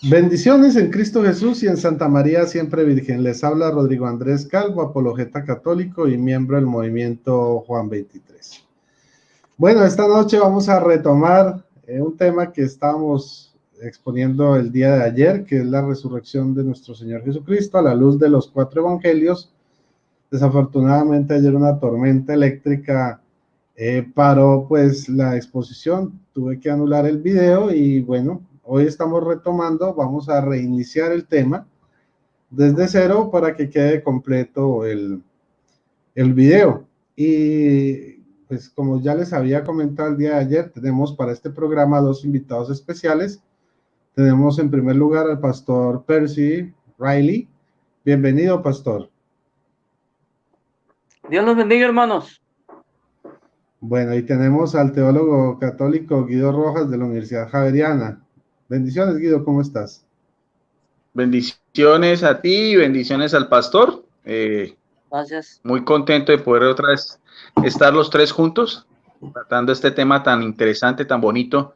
Bendiciones en Cristo Jesús y en Santa María Siempre Virgen. Les habla Rodrigo Andrés Calvo, apologeta católico y miembro del movimiento Juan 23. Bueno, esta noche vamos a retomar un tema que estábamos exponiendo el día de ayer, que es la resurrección de nuestro Señor Jesucristo a la luz de los 4 evangelios. Desafortunadamente ayer una tormenta eléctrica paró pues la exposición, tuve que anular el video y bueno, hoy estamos retomando, vamos a reiniciar el tema desde cero para que quede completo el video. Y pues como ya les había comentado el día de ayer, tenemos para este programa 2 invitados especiales. Tenemos en primer lugar al pastor Percy Riley. Bienvenido, pastor. Dios los bendiga, hermanos. Bueno, y tenemos al teólogo católico Guido Rojas de la Universidad Javeriana. Bendiciones, Guido, ¿cómo estás? Bendiciones a ti y bendiciones al pastor. Gracias. Muy contento de poder otra vez estar los tres juntos, tratando este tema tan interesante, tan bonito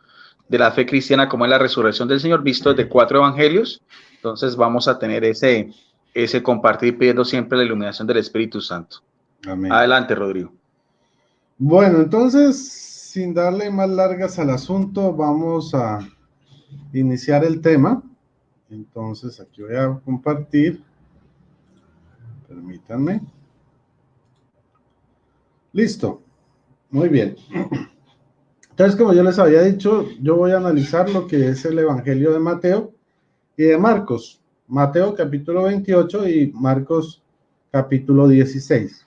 de la fe cristiana como es la resurrección del Señor, visto de 4 evangelios. Entonces vamos a tener ese compartir pidiendo siempre la iluminación del Espíritu Santo. Amén. Adelante, Rodrigo. Bueno, entonces, sin darle más largas al asunto, vamos a iniciar el tema. Entonces, aquí voy a compartir. Permítanme. Listo. Muy bien. Entonces, como yo les había dicho, yo voy a analizar lo que es el Evangelio de Mateo y de Marcos. Mateo capítulo 28 y Marcos capítulo 16.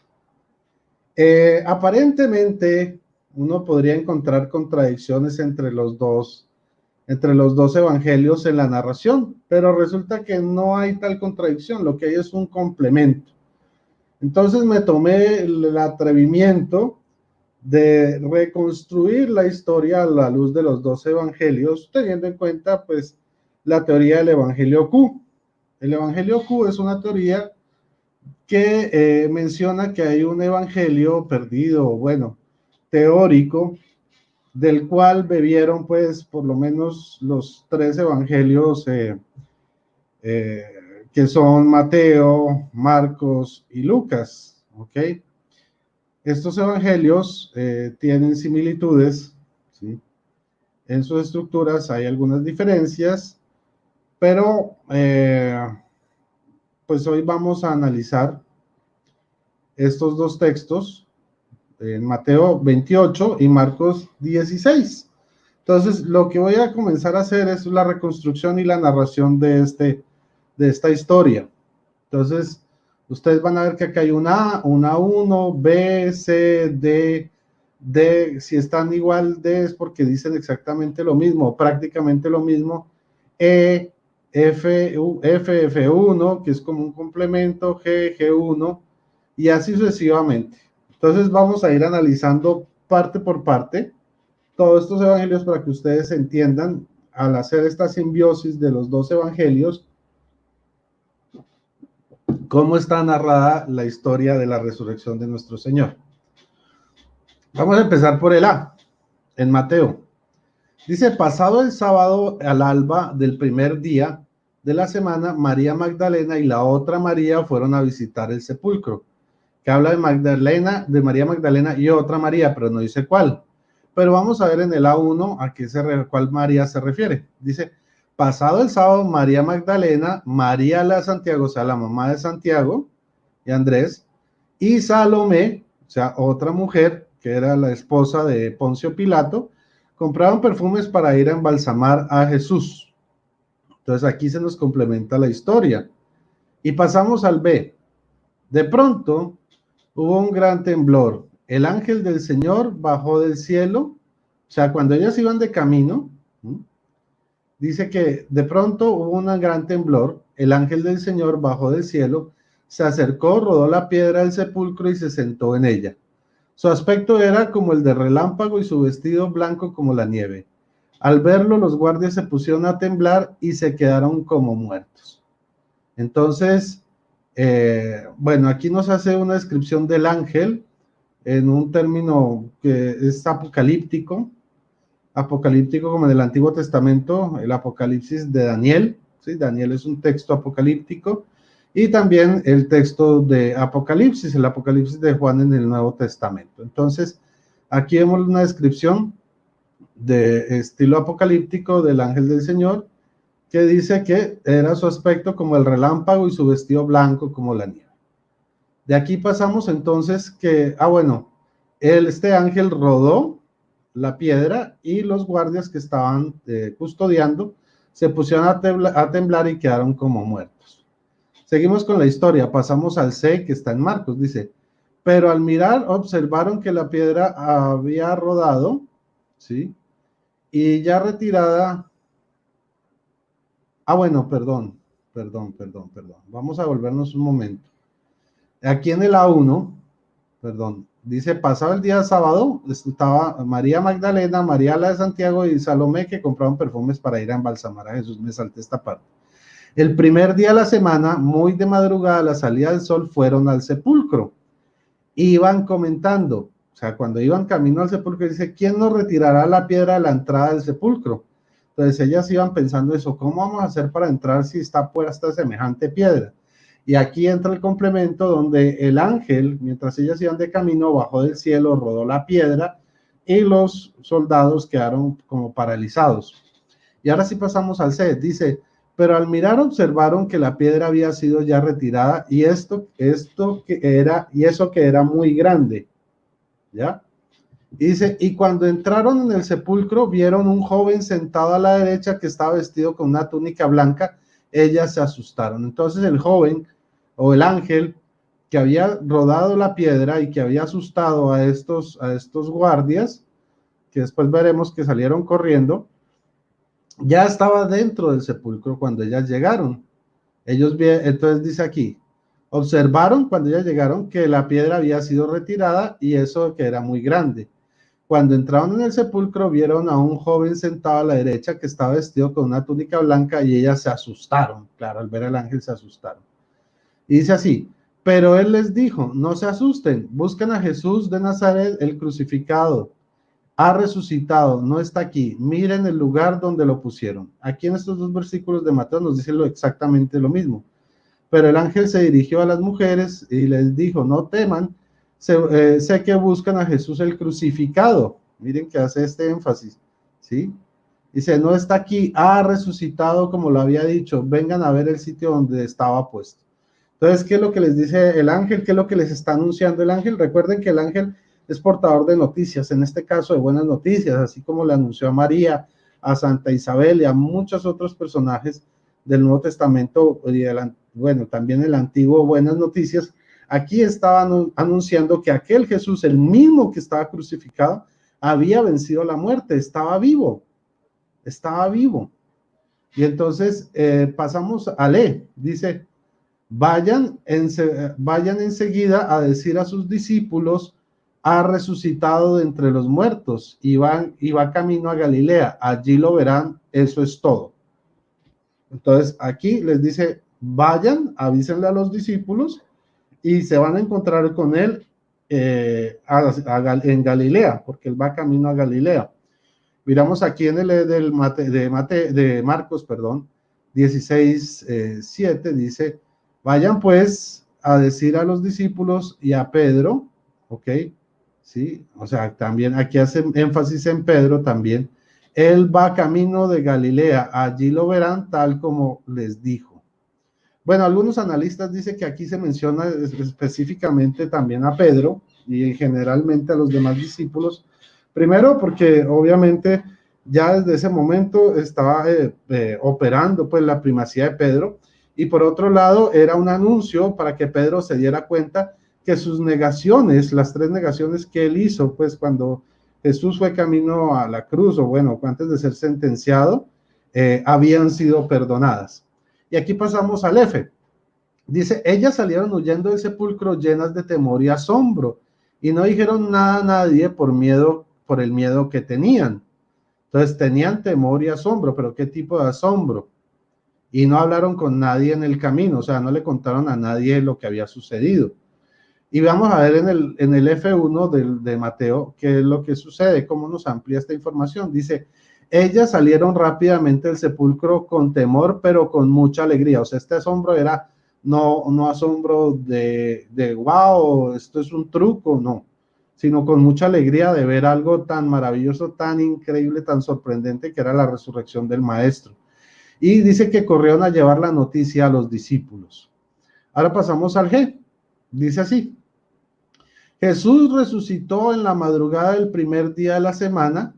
Aparentemente, uno podría encontrar contradicciones entre los dos evangelios en la narración, pero resulta que no hay tal contradicción, lo que hay es un complemento. Entonces me tomé el atrevimiento de reconstruir la historia a la luz de los 2 evangelios, teniendo en cuenta pues la teoría del Evangelio Q. El Evangelio Q es una teoría que menciona que hay un evangelio perdido, bueno, teórico, del cual bebieron pues por lo menos los 3 evangelios que son Mateo, Marcos y Lucas, ¿ok? Estos evangelios tienen similitudes, ¿sí? En sus estructuras hay algunas diferencias, pero pues hoy vamos a analizar estos 2 textos, en Mateo 28 y Marcos 16. Entonces, lo que voy a comenzar a hacer es la reconstrucción y la narración de esta historia. Entonces, ustedes van a ver que acá hay una A, una 1, B, C, D. Si están igual D es porque dicen exactamente lo mismo, prácticamente lo mismo. E, F, F1, que es como un complemento, G, G1, y así sucesivamente. Entonces vamos a ir analizando parte por parte todos estos evangelios para que ustedes entiendan, al hacer esta simbiosis de los 2 evangelios, cómo está narrada la historia de la resurrección de nuestro Señor. Vamos a empezar por el A, en Mateo. Dice, pasado el sábado al alba del primer día de la semana, María Magdalena y la otra María fueron a visitar el sepulcro. Que habla de Magdalena, de María Magdalena y otra María, pero no dice cuál. Pero vamos a ver en el A1 a cuál María se refiere. Dice, pasado el sábado, María Magdalena, María la Santiago, o sea, la mamá de Santiago y Andrés, y Salomé, o sea, otra mujer, que era la esposa de Poncio Pilato, compraron perfumes para ir a embalsamar a Jesús. Entonces aquí se nos complementa la historia. Y pasamos al B. De pronto, hubo un gran temblor. El ángel del Señor bajó del cielo. O sea, cuando ellas iban de camino, dice que de pronto hubo un gran temblor. El ángel del Señor bajó del cielo, se acercó, rodó la piedra del sepulcro y se sentó en ella. Su aspecto era como el de relámpago y su vestido blanco como la nieve. Al verlo, los guardias se pusieron a temblar y se quedaron como muertos. Entonces, bueno, aquí nos hace una descripción del ángel en un término que es apocalíptico, apocalíptico como en el Antiguo Testamento, el Apocalipsis de Daniel, ¿sí? Daniel es un texto apocalíptico, y también el texto de Apocalipsis, el Apocalipsis de Juan en el Nuevo Testamento. Entonces, aquí vemos una descripción de estilo apocalíptico del ángel del Señor, que dice que era su aspecto como el relámpago y su vestido blanco como la nieve. De aquí pasamos entonces que, bueno, este ángel rodó la piedra y los guardias que estaban custodiando se pusieron a temblar y quedaron como muertos. Seguimos con la historia, pasamos al C que está en Marcos, dice, pero al mirar observaron que la piedra había rodado, ¿sí? Y ya retirada, bueno, perdón, vamos a volvernos un momento. Aquí en el A1, perdón, dice, pasado el día sábado, estaba María Magdalena, María la de Santiago y Salomé que compraban perfumes para ir a embalsamar a Jesús. Me salté esta parte. El primer día de la semana, muy de madrugada, a la salida del sol, fueron al sepulcro. Iban comentando, o sea, cuando iban camino al sepulcro, dice, ¿quién nos retirará la piedra de la entrada del sepulcro? Entonces ellas iban pensando eso, ¿cómo vamos a hacer para entrar si está puesta semejante piedra? Y aquí entra el complemento donde el ángel, mientras ellas iban de camino, bajó del cielo, rodó la piedra y los soldados quedaron como paralizados. Y ahora sí pasamos al C, dice, pero al mirar observaron que la piedra había sido ya retirada y eso que era muy grande, ¿ya? Y dice, y cuando entraron en el sepulcro, vieron un joven sentado a la derecha que estaba vestido con una túnica blanca. Ellas se asustaron. Entonces el joven o el ángel que había rodado la piedra y que había asustado a estos guardias, que después veremos que salieron corriendo, ya estaba dentro del sepulcro cuando ellas llegaron. Entonces dice aquí, observaron cuando ellas llegaron que la piedra había sido retirada y eso que era muy grande. Cuando entraron en el sepulcro, vieron a un joven sentado a la derecha que estaba vestido con una túnica blanca y ellas se asustaron. Claro, al ver al ángel se asustaron. Y dice así, pero él les dijo, no se asusten, busquen a Jesús de Nazaret, el crucificado. Ha resucitado, no está aquí. Miren el lugar donde lo pusieron. Aquí en estos dos versículos de Mateo nos dice exactamente lo mismo. Pero el ángel se dirigió a las mujeres y les dijo, no teman, sé que buscan a Jesús el crucificado. Miren que hace este énfasis, ¿sí? Dice, no está aquí, ha resucitado como lo había dicho, vengan a ver el sitio donde estaba puesto. Entonces, ¿qué es lo que les dice el ángel? ¿Qué es lo que les está anunciando el ángel? Recuerden que el ángel es portador de noticias, en este caso de buenas noticias, así como le anunció a María, a Santa Isabel y a muchos otros personajes del Nuevo Testamento, y también el Antiguo, buenas noticias. Aquí estaban anunciando que aquel Jesús, el mismo que estaba crucificado, había vencido la muerte, estaba vivo. Y entonces pasamos a leer, dice, vayan enseguida a decir a sus discípulos, ha resucitado de entre los muertos y va camino a Galilea, allí lo verán, eso es todo. Entonces aquí les dice, vayan, avísenle a los discípulos y se van a encontrar con él en Galilea, porque él va camino a Galilea. Miramos aquí en el de Marcos, 16:7, dice, vayan pues a decir a los discípulos y a Pedro, ¿ok? Sí, o sea, también aquí hace énfasis en Pedro también. Él va camino de Galilea, allí lo verán tal como les dijo. Bueno, algunos analistas dicen que aquí se menciona específicamente también a Pedro y generalmente a los demás discípulos. Primero porque obviamente ya desde ese momento estaba operando pues la primacía de Pedro, y por otro lado era un anuncio para que Pedro se diera cuenta que sus negaciones, las 3 negaciones que él hizo pues cuando Jesús fue camino a la cruz, o bueno, antes de ser sentenciado, habían sido perdonadas. Y aquí pasamos al F. Dice, ellas salieron huyendo del sepulcro llenas de temor y asombro, y no dijeron nada a nadie por el miedo que tenían. Entonces tenían temor y asombro, pero ¿qué tipo de asombro? Y no hablaron con nadie en el camino, o sea, no le contaron a nadie lo que había sucedido. Y vamos a ver en el F1 de Mateo qué es lo que sucede, cómo nos amplía esta información. Dice, ellas salieron rápidamente del sepulcro con temor, pero con mucha alegría. O sea, este asombro era no asombro de wow, esto es un truco, no, sino con mucha alegría de ver algo tan maravilloso, tan increíble, tan sorprendente, que era la resurrección del Maestro. Y dice que corrieron a llevar la noticia a los discípulos. Ahora pasamos al G. Dice así: Jesús resucitó en la madrugada del primer día de la semana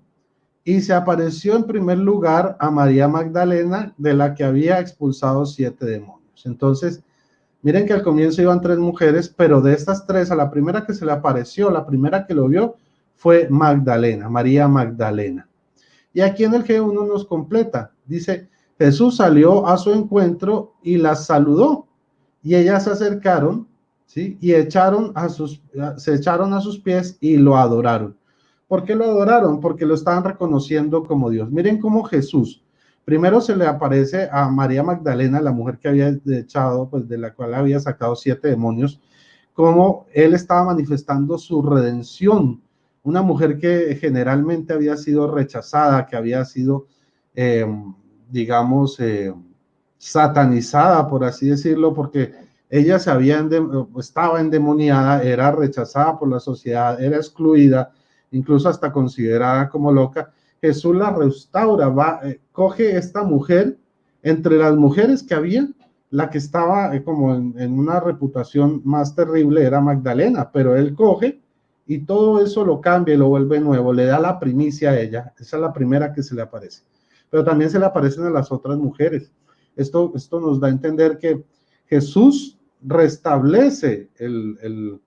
y se apareció en primer lugar a María Magdalena, de la que había expulsado 7 demonios. Entonces, miren que al comienzo iban 3 mujeres, pero de estas 3, a la primera que se le apareció, la primera que lo vio, fue Magdalena, María Magdalena. Y aquí en el G1 nos completa, dice, Jesús salió a su encuentro y las saludó, y ellas se acercaron, ¿sí? Y se echaron a sus pies y lo adoraron. ¿Por qué lo adoraron? Porque lo estaban reconociendo como Dios. Miren cómo Jesús, primero se le aparece a María Magdalena, la mujer que había echado, pues de la cual había sacado 7 demonios, como él estaba manifestando su redención. Una mujer que generalmente había sido rechazada, que había sido, satanizada, por así decirlo, porque ella estaba endemoniada, era rechazada por la sociedad, era excluida, incluso hasta considerada como loca. Jesús la restaura, coge esta mujer, entre las mujeres que había, la que estaba como en una reputación más terrible era Magdalena, pero él coge y todo eso lo cambia y lo vuelve nuevo, le da la primicia a ella. Esa es la primera que se le aparece, pero también se le aparecen a las otras mujeres. Esto nos da a entender que Jesús restablece el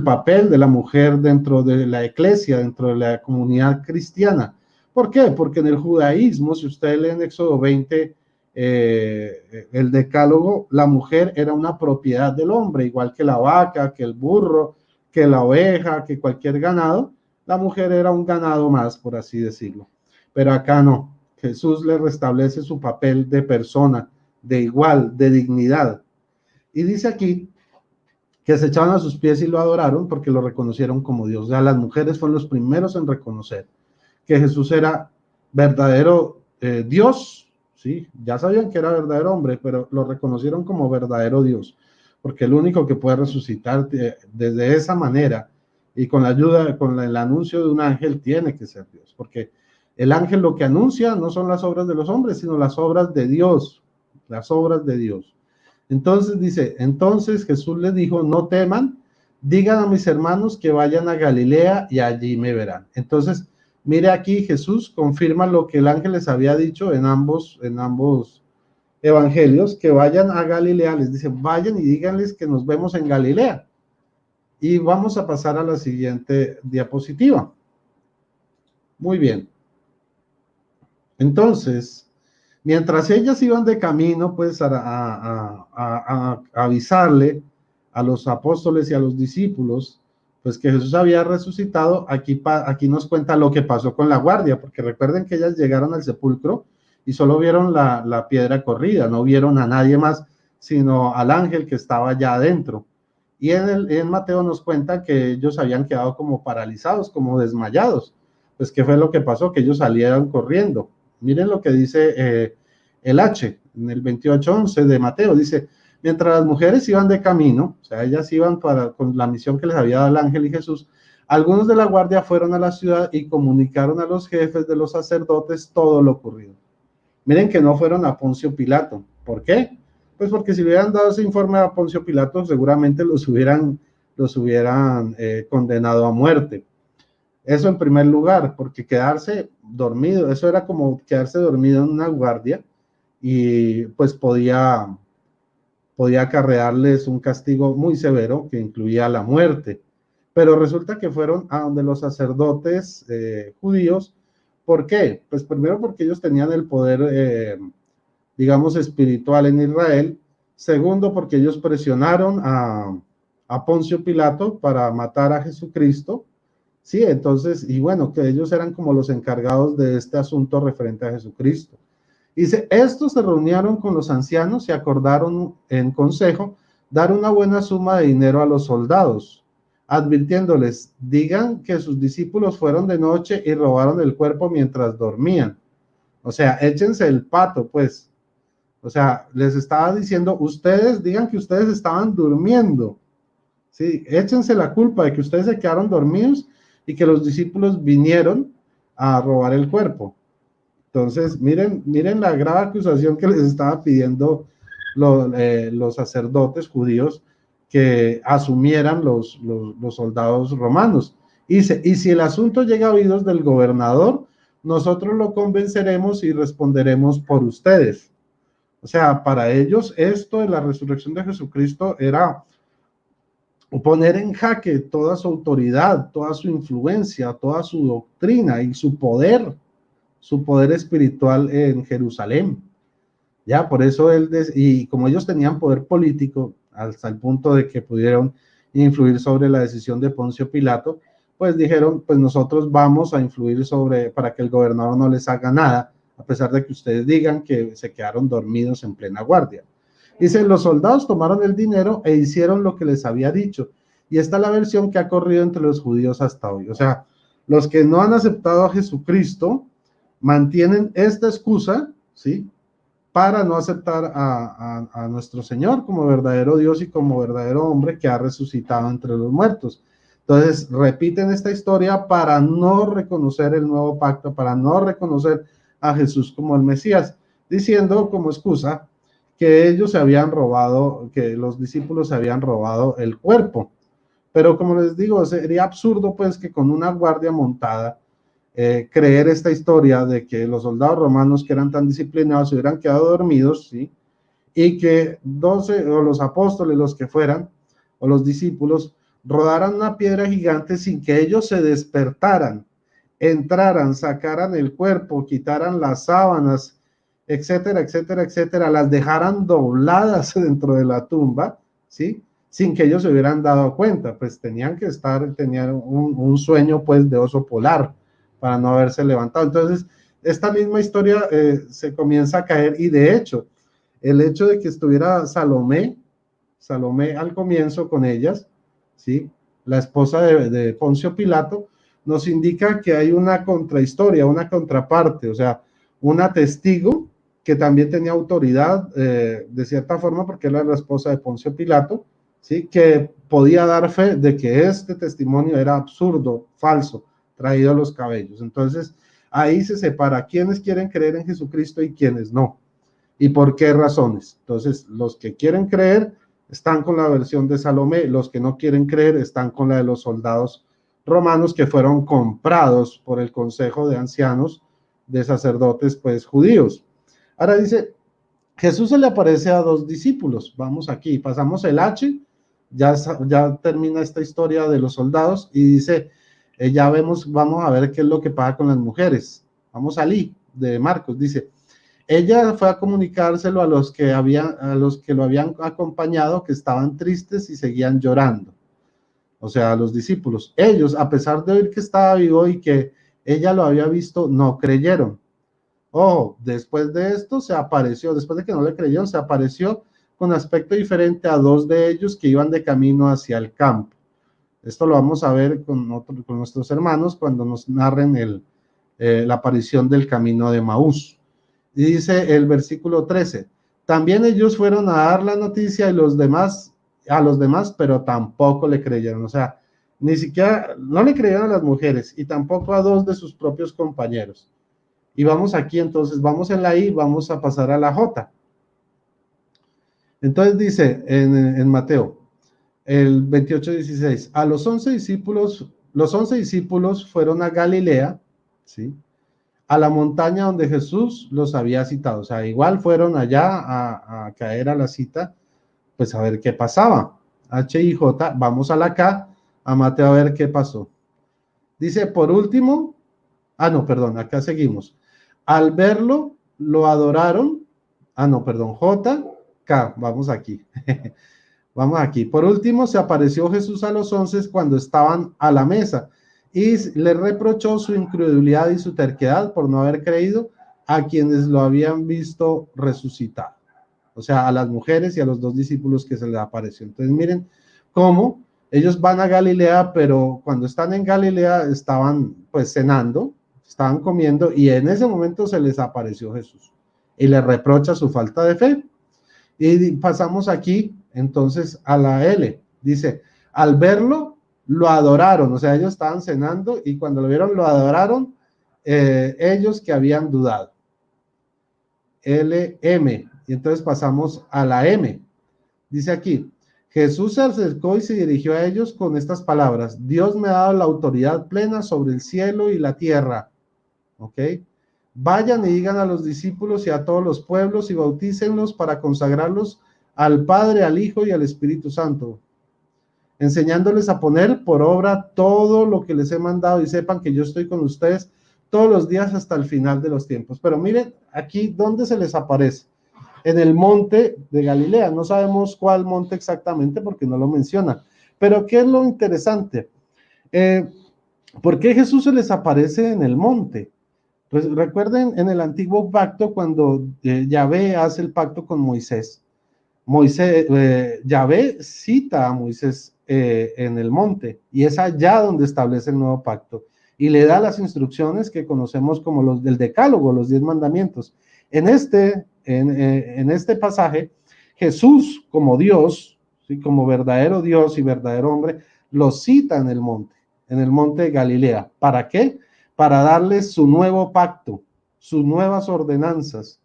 papel de la mujer dentro de la iglesia, dentro de la comunidad cristiana. ¿Por qué? Porque en el judaísmo, si ustedes leen Éxodo 20, el decálogo, la mujer era una propiedad del hombre, igual que la vaca, que el burro, que la oveja, que cualquier ganado. La mujer era un ganado más, por así decirlo. Pero acá no. Jesús le restablece su papel de persona, de igual, de dignidad. Y dice aquí que se echaban a sus pies y lo adoraron porque lo reconocieron como Dios. O sea, las mujeres fueron los primeros en reconocer que Jesús era verdadero Dios, ¿sí? Ya sabían que era verdadero hombre, pero lo reconocieron como verdadero Dios, porque el único que puede resucitar desde esa manera y con la ayuda, con el anuncio de un ángel, tiene que ser Dios, porque el ángel lo que anuncia no son las obras de los hombres, sino las obras de Dios, las obras de Dios. Entonces dice, entonces Jesús les dijo, no teman, digan a mis hermanos que vayan a Galilea y allí me verán. Entonces, mire aquí, Jesús confirma lo que el ángel les había dicho en ambos evangelios, que vayan a Galilea. Les dice, vayan y díganles que nos vemos en Galilea. Y vamos a pasar a la siguiente diapositiva. Muy bien. Entonces, mientras ellas iban de camino, pues a avisarle a los apóstoles y a los discípulos, pues que Jesús había resucitado, aquí nos cuenta lo que pasó con la guardia, porque recuerden que ellas llegaron al sepulcro y solo vieron la piedra corrida, no vieron a nadie más, sino al ángel que estaba ya adentro. Y en Mateo nos cuenta que ellos habían quedado como paralizados, como desmayados. Pues, ¿qué fue lo que pasó? Que ellos salieron corriendo. Miren lo que dice el H, en el 28:11 de Mateo, dice, mientras las mujeres iban de camino, o sea, ellas iban con la misión que les había dado el ángel y Jesús, algunos de la guardia fueron a la ciudad y comunicaron a los jefes de los sacerdotes todo lo ocurrido. Miren que no fueron a Poncio Pilato. ¿Por qué? Pues porque si le hubieran dado ese informe a Poncio Pilato, seguramente los hubieran condenado a muerte. Eso en primer lugar, porque quedarse dormido, eso era como quedarse dormido en una guardia y pues podía acarrearles un castigo muy severo que incluía la muerte. Pero resulta que fueron a donde los sacerdotes judíos. ¿Por qué? Pues primero porque ellos tenían el poder, espiritual en Israel. Segundo, porque ellos presionaron a Poncio Pilato para matar a Jesucristo. Sí, entonces, y bueno, que ellos eran como los encargados de este asunto referente a Jesucristo. Dice, estos se reunieron con los ancianos y acordaron en consejo dar una buena suma de dinero a los soldados, advirtiéndoles, digan que sus discípulos fueron de noche y robaron el cuerpo mientras dormían. O sea, échense el pato, pues. O sea, les estaba diciendo, ustedes digan que ustedes estaban durmiendo. Sí, échense la culpa de que ustedes se quedaron dormidos y que los discípulos vinieron a robar el cuerpo. Entonces, miren la grave acusación que les estaba pidiendo los sacerdotes judíos que asumieran los soldados romanos. Y si el asunto llega a oídos del gobernador, nosotros lo convenceremos y responderemos por ustedes. O sea, para ellos esto de la resurrección de Jesucristo era poner en jaque toda su autoridad, toda su influencia, toda su doctrina y su poder espiritual en Jerusalén. Ya, por eso y como ellos tenían poder político, hasta el punto de que pudieron influir sobre la decisión de Poncio Pilato, pues dijeron, pues nosotros vamos a influir para que el gobernador no les haga nada, a pesar de que ustedes digan que se quedaron dormidos en plena guardia. Dice, los soldados tomaron el dinero e hicieron lo que les había dicho. Y esta es la versión que ha corrido entre los judíos hasta hoy. O sea, los que no han aceptado a Jesucristo mantienen esta excusa, ¿sí?, para no aceptar a nuestro Señor como verdadero Dios y como verdadero hombre que ha resucitado entre los muertos. Entonces, repiten esta historia para no reconocer el nuevo pacto, para no reconocer a Jesús como el Mesías, diciendo como excusa que ellos se habían robado, que los discípulos se habían robado el cuerpo. Pero como les digo, sería absurdo pues que con una guardia montada creer esta historia de que los soldados romanos que eran tan disciplinados se hubieran quedado dormidos, ¿sí?, y que 12 o los apóstoles, los que fueran, o los discípulos, rodaran una piedra gigante sin que ellos se despertaran, entraran, sacaran el cuerpo, quitaran las sábanas, etcétera, etcétera, etcétera, las dejaran dobladas dentro de la tumba, ¿sí?, sin que ellos se hubieran dado cuenta. Pues tenían un sueño pues de oso polar para no haberse levantado. Entonces, esta misma historia se comienza a caer, y de hecho, el hecho de que estuviera Salomé al comienzo con ellas, ¿sí?, la esposa de Poncio Pilato, nos indica que hay una contrahistoria, una contraparte, o sea, una testigo que también tenía autoridad de cierta forma porque era la esposa de Poncio Pilato, ¿sí?, que podía dar fe de que este testimonio era absurdo, falso, traído a los cabellos. Entonces, ahí se separa quiénes quieren creer en Jesucristo y quiénes no, y por qué razones. Entonces, los que quieren creer están con la versión de Salomé, los que no quieren creer están con la de los soldados romanos que fueron comprados por el consejo de ancianos de sacerdotes, pues, judíos. Ahora dice, Jesús se le aparece a 2 discípulos. Vamos aquí, pasamos el H, ya termina esta historia de los soldados y dice, vamos a ver qué es lo que pasa con las mujeres. Vamos al I de Marcos, dice, ella fue a comunicárselo a los que lo habían acompañado, que estaban tristes y seguían llorando. O sea, a los discípulos. Ellos, a pesar de oír que estaba vivo y que ella lo había visto, no creyeron. Después de esto se apareció, después de que no le creyeron, se apareció con aspecto diferente a 2 de ellos que iban de camino hacia el campo. Esto lo vamos a ver con nuestros hermanos cuando nos narren la aparición del camino de Maús. Y dice el versículo 13, también ellos fueron a dar la noticia a los demás, pero tampoco le creyeron. O sea, ni siquiera, no le creyeron a las mujeres y tampoco a 2 de sus propios compañeros. Y vamos aquí, entonces, vamos en la I, vamos a pasar a la J. Entonces dice en Mateo, el 28:16, los 11 discípulos fueron a Galilea, ¿sí?, a la montaña donde Jesús los había citado. O sea, igual fueron allá a caer a la cita, pues a ver qué pasaba. H y J, vamos a la K, a Mateo a ver qué pasó. Dice, por último, acá seguimos. Al verlo, lo adoraron. J, K, vamos aquí. Vamos aquí. Por último, se apareció Jesús a los 11 cuando estaban a la mesa y le reprochó su incredulidad y su terquedad por no haber creído a quienes lo habían visto resucitar. o sea, a las mujeres y a los 2 discípulos que se les apareció. Entonces miren cómo ellos van a Galilea, pero cuando están en Galilea estaban pues cenando, estaban comiendo, y en ese momento se les apareció Jesús y les reprocha su falta de fe. Y pasamos aquí entonces a la L, dice, al verlo lo adoraron, o sea, ellos estaban cenando y cuando lo vieron lo adoraron, ellos que habían dudado. LM, y entonces pasamos a la M, dice aquí, Jesús se acercó y se dirigió a ellos con estas palabras, Dios me ha dado la autoridad plena sobre el cielo y la tierra, ¿ok? Vayan y digan a los discípulos y a todos los pueblos y bautícenlos para consagrarlos al Padre, al Hijo y al Espíritu Santo, enseñándoles a poner por obra todo lo que les he mandado, y sepan que yo estoy con ustedes todos los días hasta el final de los tiempos. Pero miren aquí dónde se les aparece, en el monte de Galilea. No sabemos cuál monte exactamente porque no lo menciona, pero ¿qué es lo interesante? ¿Por qué Jesús se les aparece en el monte? Pues recuerden en el antiguo pacto cuando Yahvé hace el pacto con Moisés. Yahvé cita a Moisés en el monte, y es allá donde establece el nuevo pacto y le da las instrucciones que conocemos como los del decálogo, los 10 mandamientos. En este pasaje, Jesús como Dios, ¿sí? Como verdadero Dios y verdadero hombre, lo cita en el monte de Galilea. ¿Para qué? Para darles su nuevo pacto, sus nuevas ordenanzas,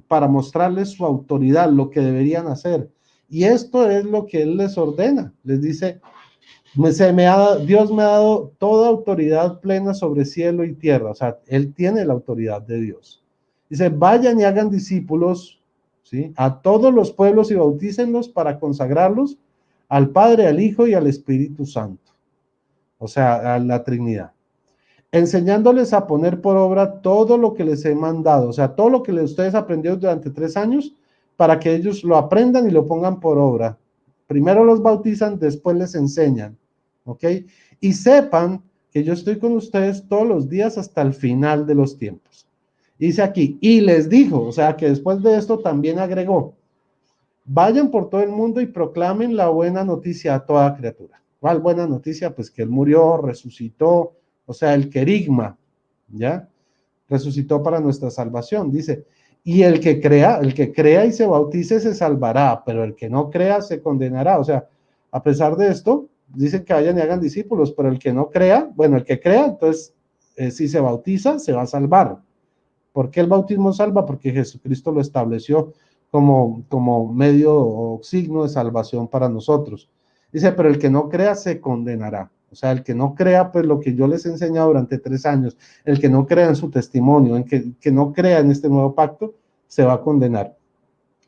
para mostrarles su autoridad, lo que deberían hacer. Y esto es lo que Él les ordena. Les dice, Dios me ha dado toda autoridad plena sobre cielo y tierra. O sea, Él tiene la autoridad de Dios. Dice, vayan y hagan discípulos, ¿sí? A todos los pueblos y bautícenlos para consagrarlos al Padre, al Hijo y al Espíritu Santo. O sea, a la Trinidad. Enseñándoles a poner por obra todo lo que les he mandado, o sea, todo lo que ustedes aprendieron durante 3 años, para que ellos lo aprendan y lo pongan por obra. Primero los bautizan, después les enseñan, ¿ok? Y sepan que yo estoy con ustedes todos los días hasta el final de los tiempos. Dice aquí, y les dijo, o sea, que después de esto también agregó, vayan por todo el mundo y proclamen la buena noticia a toda criatura. ¿Cuál buena noticia? Pues que Él murió, resucitó, o sea, el querigma, ¿ya? Resucitó para nuestra salvación, dice, y el que crea y se bautice se salvará, pero el que no crea se condenará. O sea, a pesar de esto, dicen que vayan y hagan discípulos, pero el que no crea, bueno, el que crea, entonces, si se bautiza, se va a salvar. ¿Por qué el bautismo salva? Porque Jesucristo lo estableció como medio o signo de salvación para nosotros. Dice, pero el que no crea se condenará. O sea, el que no crea, pues lo que yo les he enseñado durante 3 años, el que no crea en su testimonio, que no crea en este nuevo pacto, se va a condenar.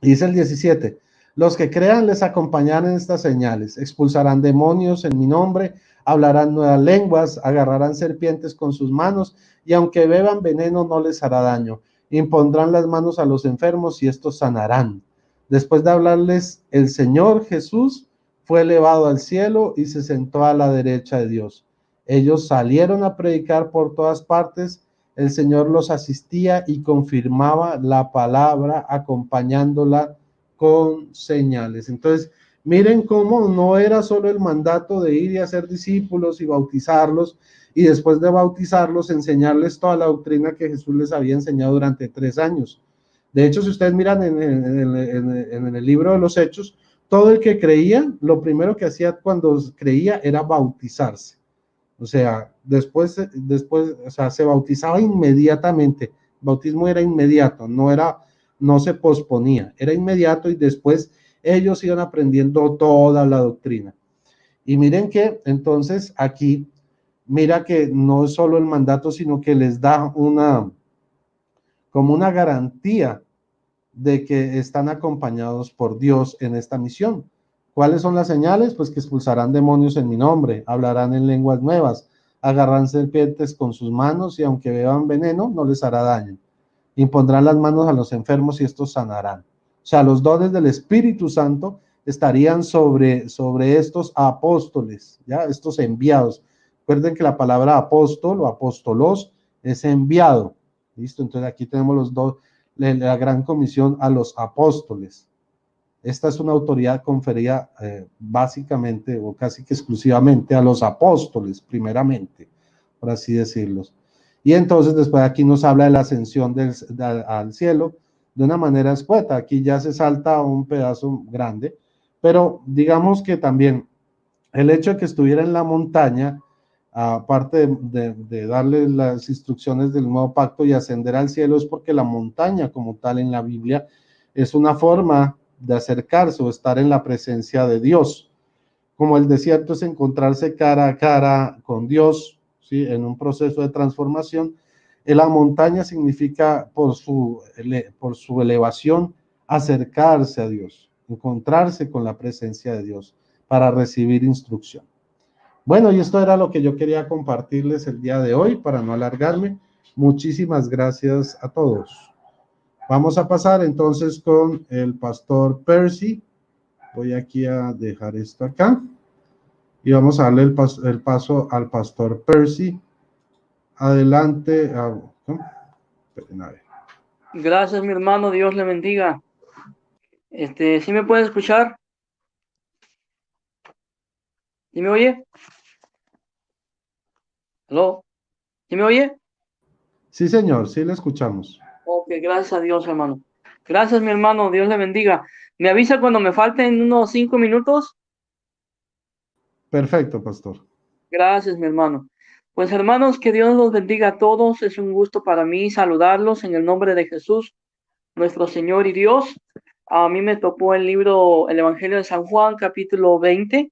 Y dice el 17, los que crean les acompañarán en estas señales, expulsarán demonios en mi nombre, hablarán nuevas lenguas, agarrarán serpientes con sus manos, y aunque beban veneno no les hará daño. Impondrán las manos a los enfermos y estos sanarán. Después de hablarles, el Señor Jesús fue elevado al cielo y se sentó a la derecha de Dios. Ellos salieron a predicar por todas partes, el Señor los asistía y confirmaba la palabra, acompañándola con señales. Entonces, miren cómo no era solo el mandato de ir y hacer discípulos y bautizarlos, y después de bautizarlos, enseñarles toda la doctrina que Jesús les había enseñado durante 3 años. De hecho, si ustedes miran en el libro de los Hechos, todo el que creía, lo primero que hacía cuando creía era bautizarse. O sea, después, o sea, se bautizaba inmediatamente. El bautismo era inmediato, no se posponía, era inmediato, y después ellos iban aprendiendo toda la doctrina. Y miren que entonces aquí, mira que no es solo el mandato, sino que les da como una garantía de que están acompañados por Dios en esta misión. ¿Cuáles son las señales? Pues que expulsarán demonios en mi nombre, hablarán en lenguas nuevas, agarrarán serpientes con sus manos y aunque beban veneno no les hará daño. Impondrán las manos a los enfermos y estos sanarán. O sea, los dones del Espíritu Santo estarían sobre estos apóstoles, ¿ya? Estos enviados. Recuerden que la palabra apóstol o apóstolos es enviado. ¿Listo? Entonces aquí tenemos la gran comisión a los apóstoles. Esta es una autoridad conferida básicamente o casi que exclusivamente a los apóstoles, primeramente, por así decirlo. Y entonces después aquí nos habla de la ascensión al cielo de una manera escueta. Aquí ya se salta un pedazo grande, pero digamos que también el hecho de que estuviera en la montaña, aparte de darle las instrucciones del nuevo pacto y ascender al cielo, es porque la montaña como tal en la Biblia es una forma de acercarse o estar en la presencia de Dios. Como el desierto es encontrarse cara a cara con Dios, ¿sí? En un proceso de transformación, la montaña significa por su elevación acercarse a Dios, encontrarse con la presencia de Dios para recibir instrucción. Bueno, y esto era lo que yo quería compartirles el día de hoy para no alargarme. Muchísimas gracias a todos. Vamos a pasar entonces con el pastor Percy. Voy aquí a dejar esto acá y vamos a darle el paso al pastor Percy. Adelante. Esperen, a ver. Gracias, mi hermano. Dios le bendiga. ¿Sí me puede escuchar? ¿Sí me oye? ¿Aló? ¿Sí me oye? Sí, señor, sí le escuchamos. Ok, gracias a Dios, hermano. Gracias, mi hermano. Dios le bendiga. ¿Me avisa cuando me falten unos 5 minutos? Perfecto, pastor. Gracias, mi hermano. Pues hermanos, que Dios los bendiga a todos. Es un gusto para mí saludarlos en el nombre de Jesús, nuestro Señor y Dios. A mí me tocó el libro, el Evangelio de San Juan, capítulo 20,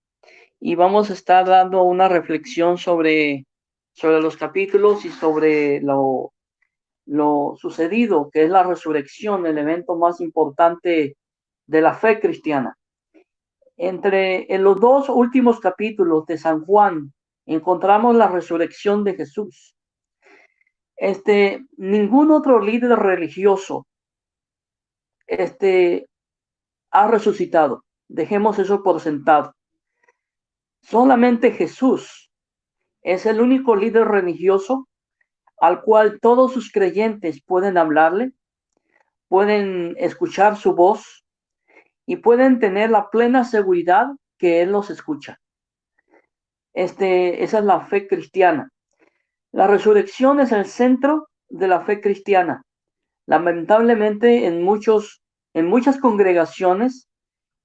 y vamos a estar dando una reflexión sobre los capítulos y sobre lo sucedido, que es la resurrección, el evento más importante de la fe cristiana. En los dos últimos capítulos de San Juan encontramos la resurrección de Jesús. Ningún otro líder religioso ha resucitado. Dejemos eso por sentado. Solamente Jesús es el único líder religioso al cual todos sus creyentes pueden hablarle, pueden escuchar su voz y pueden tener la plena seguridad que Él los escucha. Esa es la fe cristiana. La resurrección es el centro de la fe cristiana. Lamentablemente en muchas congregaciones,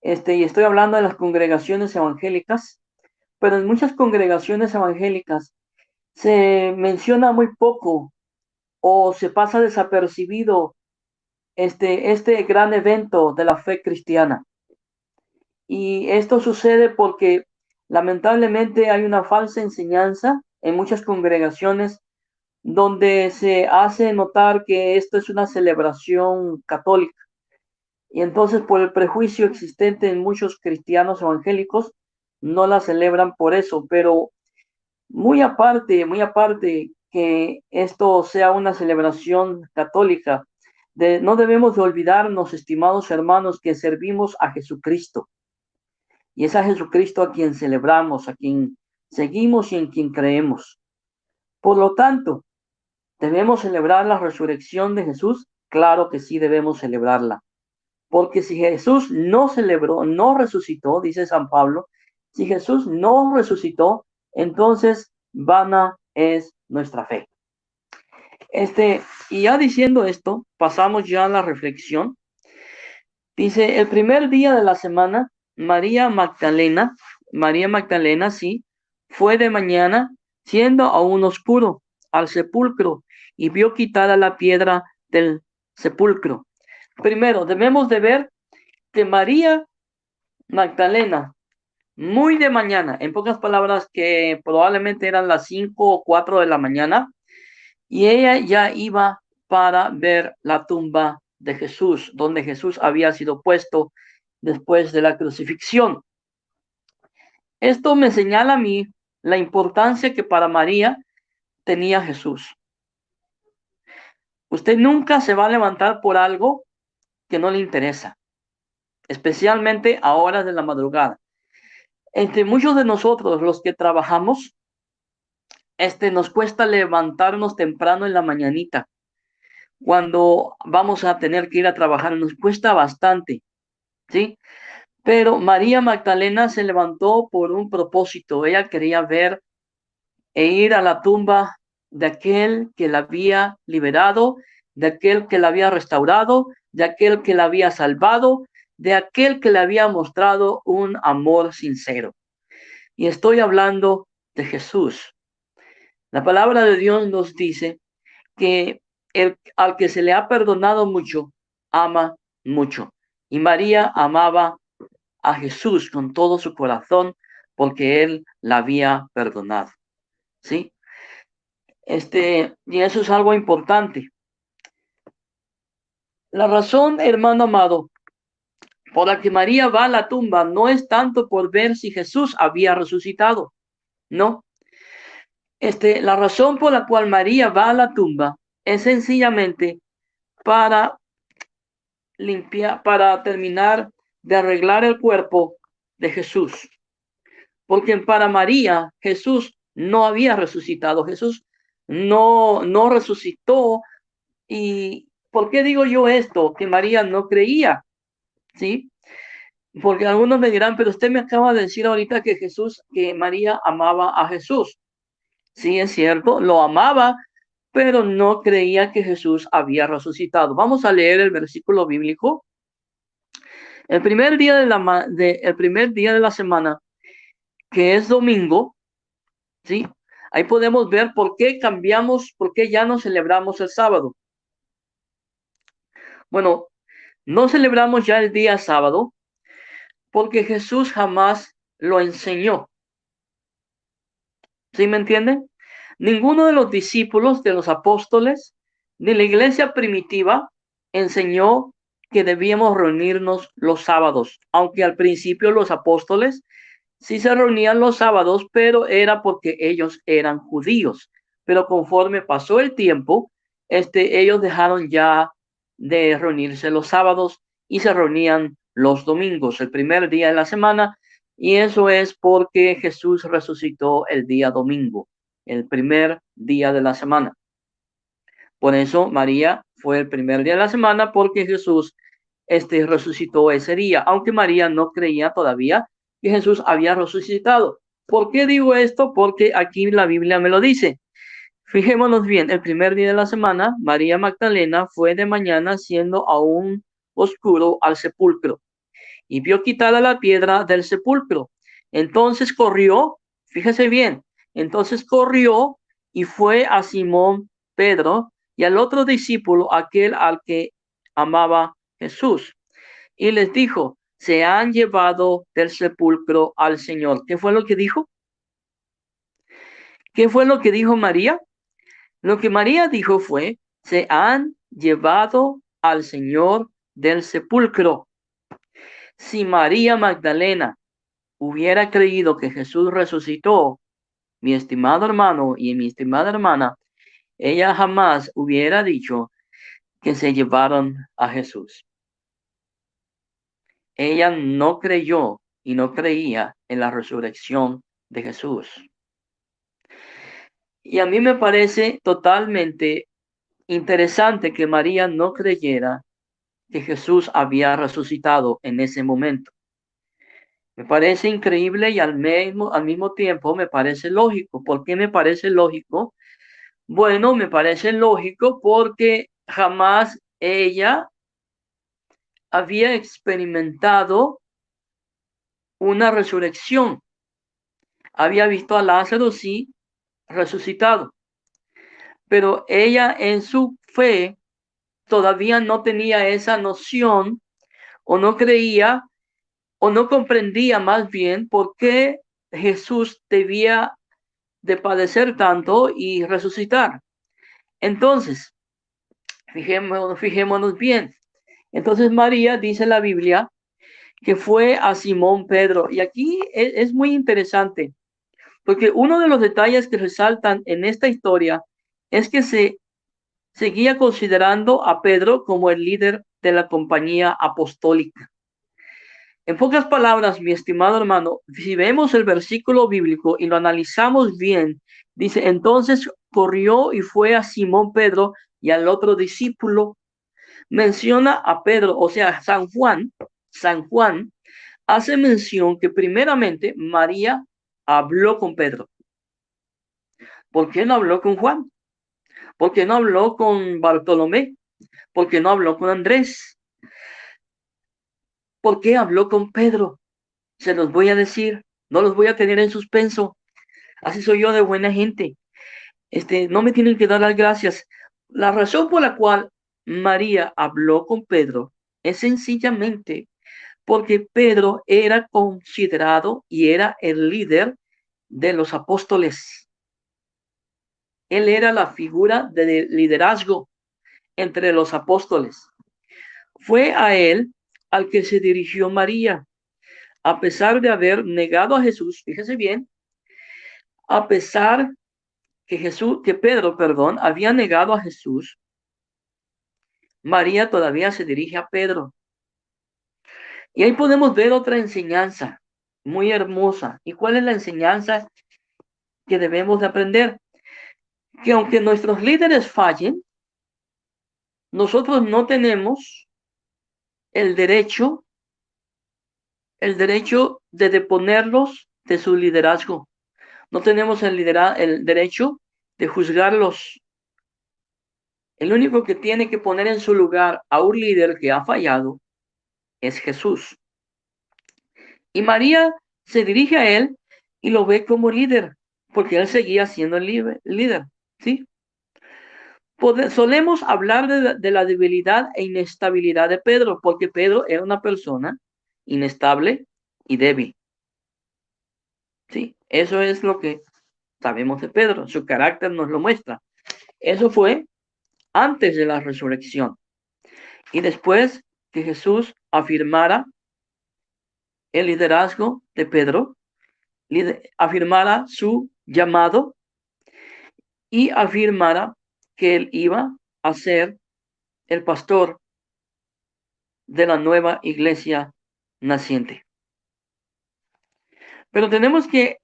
y estoy hablando de las congregaciones evangélicas, pero en muchas congregaciones evangélicas se menciona muy poco o se pasa desapercibido este gran evento de la fe cristiana. Y esto sucede porque lamentablemente hay una falsa enseñanza en muchas congregaciones donde se hace notar que esto es una celebración católica. Y entonces por el prejuicio existente en muchos cristianos evangélicos, no la celebran por eso. Pero muy aparte que esto sea una celebración católica, no debemos de olvidarnos, estimados hermanos, que servimos a Jesucristo. Y es a Jesucristo a quien celebramos, a quien seguimos y en quien creemos. Por lo tanto, ¿debemos celebrar la resurrección de Jesús? Claro que sí debemos celebrarla. Porque si Jesús no celebró, no resucitó, dice San Pablo, si Jesús no resucitó, entonces vana es nuestra fe. Y ya diciendo esto, pasamos ya a la reflexión. Dice, el primer día de la semana, María Magdalena, sí, fue de mañana, siendo aún oscuro, al sepulcro y vio quitada la piedra del sepulcro. Primero, debemos de ver que María Magdalena, muy de mañana, en pocas palabras, que probablemente eran las 5 o 4 de la mañana, y ella ya iba para ver la tumba de Jesús, donde Jesús había sido puesto después de la crucifixión. Esto me señala a mí la importancia que para María tenía Jesús. Usted nunca se va a levantar por algo que no le interesa, especialmente a horas de la madrugada. Entre muchos de nosotros, los que trabajamos, nos cuesta levantarnos temprano en la mañanita. cuando vamos a tener que ir a trabajar. Nos cuesta bastante, ¿sí? Pero María Magdalena se levantó por un propósito. Ella quería ver e ir a la tumba de aquel que la había liberado, de aquel que la había restaurado, de aquel que la había salvado, de aquel que le había mostrado un amor sincero. Y estoy hablando de Jesús. La palabra de Dios nos dice que al que se le ha perdonado mucho, ama mucho. Y María amaba a Jesús con todo su corazón porque él la había perdonado. ¿Sí? Y eso es algo importante. La razón, hermano amado, por la que María va a la tumba no es tanto por ver si Jesús había resucitado. No. La razón por la cual María va a la tumba es sencillamente para limpiar, para terminar de arreglar el cuerpo de Jesús. Porque para María, Jesús no había resucitado. Jesús no resucitó. ¿Y por qué digo yo esto? Que María no creía, ¿sí? Porque algunos me dirán, pero usted me acaba de decir ahorita que María amaba a Jesús. Sí, es cierto, lo amaba, pero no creía que Jesús había resucitado. Vamos a leer el versículo bíblico. El primer día de la semana, que es domingo, ¿sí? Ahí podemos ver por qué por qué ya no celebramos el sábado. Bueno, no celebramos ya el día sábado porque Jesús jamás lo enseñó. ¿Sí me entienden? Ninguno de los discípulos de los apóstoles de la iglesia primitiva enseñó que debíamos reunirnos los sábados, aunque al principio los apóstoles sí se reunían los sábados, pero era porque ellos eran judíos. Pero conforme pasó el tiempo, ellos dejaron ya de reunirse los sábados y se reunían los domingos, el primer día de la semana, y eso es porque Jesús resucitó el día domingo, el primer día de la semana. Por eso María fue el primer día de la semana porque Jesús resucitó ese día, aunque María no creía todavía que Jesús había resucitado. ¿Por qué digo esto? Porque aquí la Biblia me lo dice. Fijémonos bien, el primer día de la semana, María Magdalena fue de mañana siendo aún oscuro al sepulcro y vio quitada la piedra del sepulcro. Entonces corrió, fíjese bien, entonces corrió y fue a Simón Pedro y al otro discípulo, aquel al que amaba Jesús. Y les dijo, se han llevado del sepulcro al Señor. ¿Qué fue lo que dijo? ¿Qué fue lo que dijo María? Lo que María dijo fue, se han llevado al Señor del sepulcro. Si María Magdalena hubiera creído que Jesús resucitó, mi estimado hermano y mi estimada hermana, ella jamás hubiera dicho que se llevaron a Jesús. Ella no creyó y no creía en la resurrección de Jesús. Y a mí me parece totalmente interesante que María no creyera que Jesús había resucitado en ese momento. Me parece increíble y al mismo tiempo me parece lógico. ¿Por qué me parece lógico? Bueno, me parece lógico porque jamás ella había experimentado una resurrección. Había visto a Lázaro, sí, resucitado, pero ella en su fe todavía no tenía esa noción o no creía o no comprendía más bien por qué Jesús debía de padecer tanto y resucitar. Entonces, fijémonos bien. Entonces María, dice la Biblia, que fue a Simón Pedro. Y aquí es muy interesante, porque uno de los detalles que resaltan en esta historia es que se seguía considerando a Pedro como el líder de la compañía apostólica. En pocas palabras, mi estimado hermano, si vemos el versículo bíblico y lo analizamos bien, dice, entonces corrió y fue a Simón Pedro y al otro discípulo. Menciona a Pedro, o sea, San Juan hace mención que primeramente María habló con Pedro. ¿Por qué no habló con Juan? ¿Por qué no habló con Bartolomé? ¿Por qué no habló con Andrés? ¿Por qué habló con Pedro? Se los voy a decir, no los voy a tener en suspenso. Así soy yo de buena gente. No me tienen que dar las gracias. La razón por la cual María habló con Pedro es sencillamente porque Pedro era considerado y era el líder de los apóstoles. Él era la figura de liderazgo entre los apóstoles. Fue a él al que se dirigió María, a pesar de haber negado a Jesús. Fíjese bien, a pesar que Pedro, había negado a Jesús, María todavía se dirige a Pedro. Y ahí podemos ver otra enseñanza muy hermosa. ¿Y cuál es la enseñanza que debemos de aprender? Que aunque nuestros líderes fallen, nosotros no tenemos el derecho de deponerlos de su liderazgo. No tenemos el derecho de juzgarlos. El único que tiene que poner en su lugar a un líder que ha fallado es Jesús. Y María se dirige a él y lo ve como líder, porque él seguía siendo el líder, ¿sí? Solemos hablar de la debilidad e inestabilidad de Pedro, porque Pedro era una persona inestable y débil. Sí, eso es lo que sabemos de Pedro. Su carácter nos lo muestra. Eso fue antes de la resurrección. Y después que Jesús afirmara el liderazgo de Pedro, afirmara su llamado y afirmara que él iba a ser el pastor de la nueva iglesia naciente. Pero tenemos que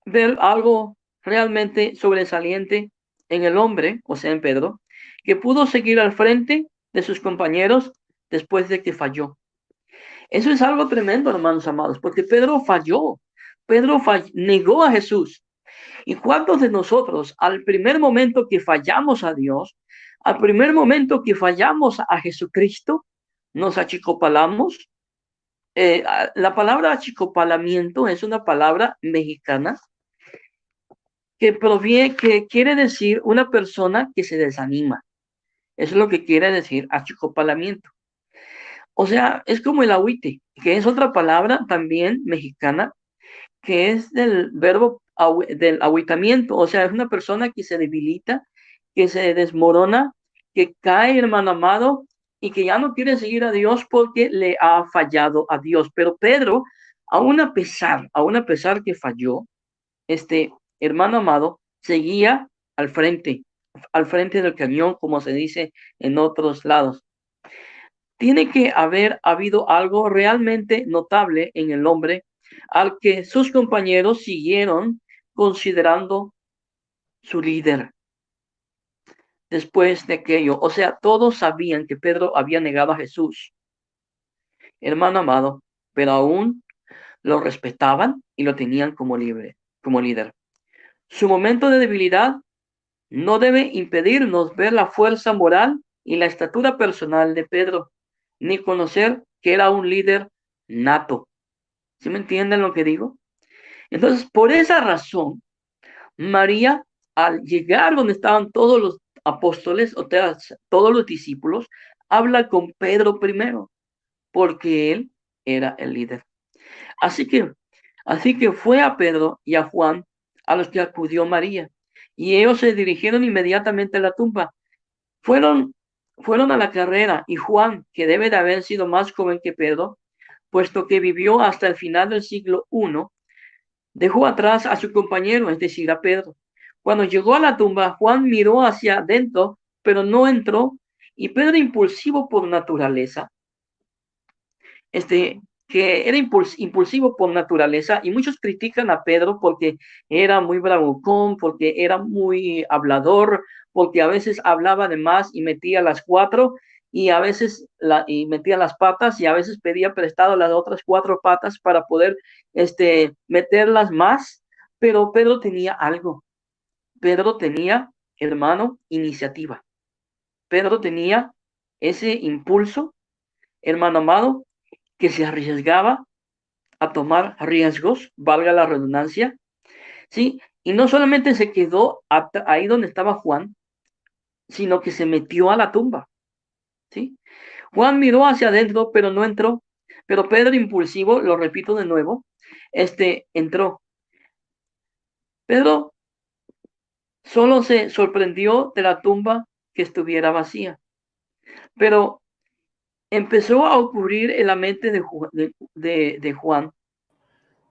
ver algo realmente sobresaliente en el hombre, o sea, en Pedro, que pudo seguir al frente de sus compañeros después de que falló. Eso es algo tremendo, hermanos amados, porque Pedro falló. Pedro negó a Jesús. ¿Y cuántos de nosotros, al primer momento que fallamos a Dios, al primer momento que fallamos a Jesucristo, nos achicopalamos? La palabra achicopalamiento es una palabra mexicana que quiere decir una persona que se desanima. Eso es lo que quiere decir achicopalamiento. O sea, es como el agüite, que es otra palabra también mexicana, que es del verbo del agüitamiento. O sea, es una persona que se debilita, que se desmorona, que cae, hermano amado, y que ya no quiere seguir a Dios porque le ha fallado a Dios. Pero Pedro, aún a pesar que falló, hermano amado, seguía al frente del cañón, como se dice en otros lados. Tiene que haber habido algo realmente notable en el hombre al que sus compañeros siguieron considerando su líder después de aquello. O sea, todos sabían que Pedro había negado a Jesús, hermano amado, pero aún lo respetaban y lo tenían como líder. Su momento de debilidad no debe impedirnos ver la fuerza moral y la estatura personal de Pedro, ni conocer que era un líder nato. ¿Sí me entienden lo que digo? Entonces, por esa razón, María, al llegar donde estaban todos los apóstoles, o sea, todos los discípulos, habla con Pedro primero, porque él era el líder. Así que fue a Pedro y a Juan a los que acudió María, y ellos se dirigieron inmediatamente a la tumba. Fueron a la carrera, y Juan, que debe de haber sido más joven que Pedro, puesto que vivió hasta el final del siglo I, dejó atrás a su compañero, es decir, a Pedro. Cuando llegó a la tumba, Juan miró hacia adentro, pero no entró, y Pedro, impulsivo por naturaleza, que que era impulsivo por naturaleza, y muchos critican a Pedro porque era muy bravucón, porque era muy hablador, porque a veces hablaba de más y metía las cuatro, y a veces metía las patas, y a veces pedía prestado las otras cuatro patas para poder meterlas más. Pero Pedro tenía algo. Pedro tenía, hermano, iniciativa. Pedro tenía ese impulso, hermano amado, que se arriesgaba a tomar riesgos, valga la redundancia, ¿sí? Y no solamente se quedó ahí donde estaba Juan, sino que se metió a la tumba, ¿sí? Juan miró hacia adentro, pero no entró. Pero Pedro, impulsivo, lo repito de nuevo, entró. Pedro solo se sorprendió de la tumba que estuviera vacía. Pero empezó a ocurrir en la mente de Juan.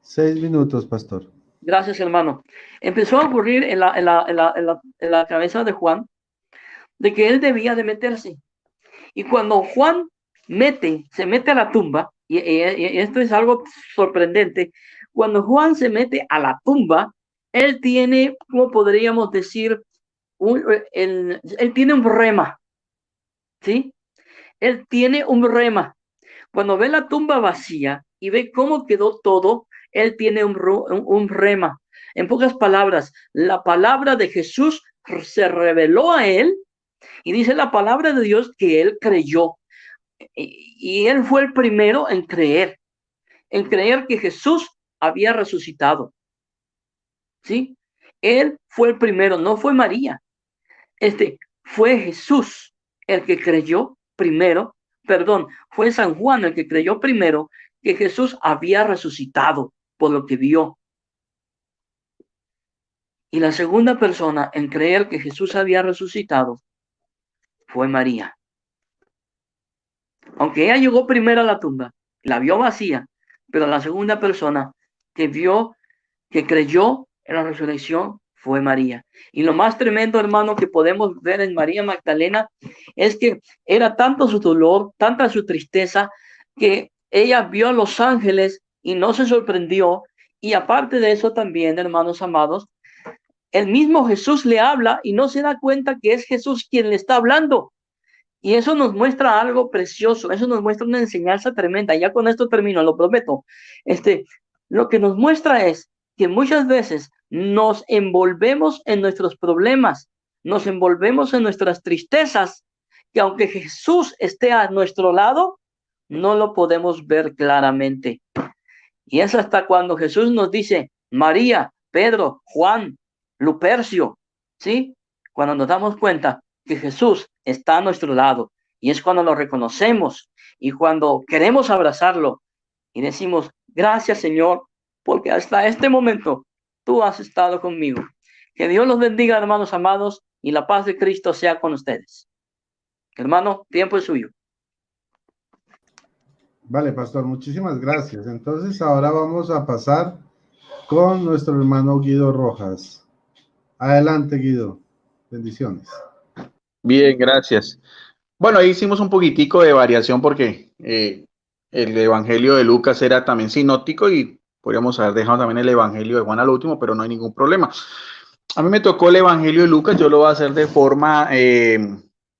6 minutos, pastor. Gracias, hermano. Empezó a ocurrir en la cabeza de Juan de que él debía de meterse. Y cuando Juan se mete a la tumba, y esto es algo sorprendente, cuando Juan se mete a la tumba, él tiene, ¿cómo podríamos decir? Él tiene un rema, ¿sí? Él tiene un rema. Cuando ve la tumba vacía y ve cómo quedó todo, él tiene un rema. En pocas palabras, la palabra de Jesús se reveló a él, y dice la palabra de Dios que él creyó. Y él fue el primero en creer que Jesús había resucitado. ¿Sí? Él fue el primero, no fue María. Fue Jesús el que creyó primero, fue San Juan el que creyó primero que Jesús había resucitado por lo que vio. Y la segunda persona en creer que Jesús había resucitado fue María. Aunque ella llegó primero a la tumba, la vio vacía, pero la segunda persona que creyó en la resurrección fue María. Y lo más tremendo, hermano, que podemos ver en María Magdalena es que era tanto su dolor, tanta su tristeza, que ella vio a los ángeles y no se sorprendió. Y aparte de eso también, hermanos amados, el mismo Jesús le habla y no se da cuenta que es Jesús quien le está hablando. Y eso nos muestra algo precioso, eso nos muestra una enseñanza tremenda. Ya con esto termino, lo prometo. Lo que nos muestra es que muchas veces nos envolvemos en nuestros problemas, nos envolvemos en nuestras tristezas, que aunque Jesús esté a nuestro lado, no lo podemos ver claramente. Y es hasta cuando Jesús nos dice, María, Pedro, Juan, Lupercio, ¿sí? Cuando nos damos cuenta que Jesús está a nuestro lado, y es cuando lo reconocemos y cuando queremos abrazarlo y decimos, gracias Señor, porque hasta este momento tú has estado conmigo. Que Dios los bendiga, hermanos amados, y la paz de Cristo sea con ustedes. Hermano, tiempo es suyo. Vale, pastor, muchísimas gracias. Entonces ahora vamos a pasar con nuestro hermano Guido Rojas. Adelante, Guido. Bendiciones. Bien, gracias. Bueno, ahí hicimos un poquitico de variación porque el Evangelio de Lucas era también sinóptico y podríamos haber dejado también el Evangelio de Juan al último, pero no hay ningún problema. A mí me tocó el Evangelio de Lucas, yo lo voy a hacer de forma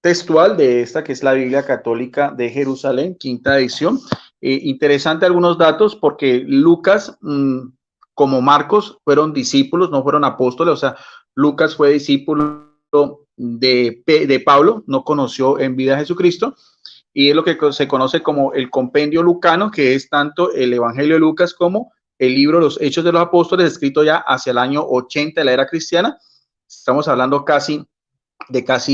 textual de esta que es la Biblia Católica de Jerusalén, quinta edición. Interesante algunos datos porque Lucas, como Marcos, fueron discípulos, no fueron apóstoles, o sea, Lucas fue discípulo de Pablo, no conoció en vida a Jesucristo, y es lo que se conoce como el compendio lucano, que es tanto el Evangelio de Lucas como el libro Los Hechos de los Apóstoles, escrito ya hacia el año 80 de la era cristiana. Estamos hablando casi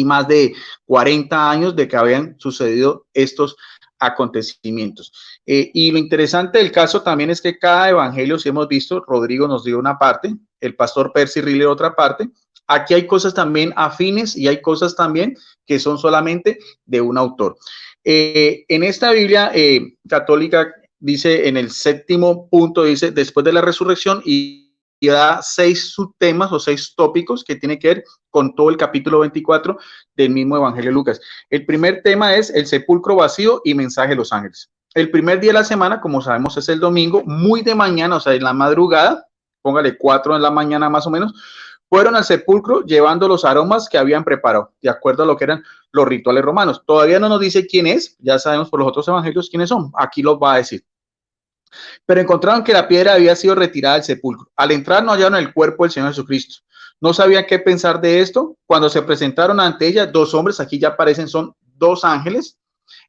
más de 40 años de que habían sucedido estos acontecimientos. Y lo interesante del caso también es que cada evangelio, si hemos visto, Rodrigo nos dio una parte, el pastor Percy Riller otra parte. Aquí hay cosas también afines y hay cosas también que son solamente de un autor. En esta Biblia católica dice en el séptimo punto, dice después de la resurrección y da 6 subtemas o 6 tópicos que tienen que ver con todo el capítulo 24 del mismo Evangelio de Lucas. El primer tema es el sepulcro vacío y mensaje de los ángeles. el primer día de la semana, como sabemos es el domingo, muy de mañana, o sea, en la madrugada, póngale 4 de la mañana más o menos, fueron al sepulcro llevando los aromas que habían preparado, de acuerdo a lo que eran los rituales romanos. Todavía no nos dice quién es, ya sabemos por los otros evangelios quiénes son, aquí los va a decir. Pero encontraron que la piedra había sido retirada del sepulcro. Al entrar no hallaron el cuerpo del Señor Jesucristo. No sabían qué pensar de esto. Cuando se presentaron ante ella, dos hombres, aquí ya aparecen, son dos ángeles.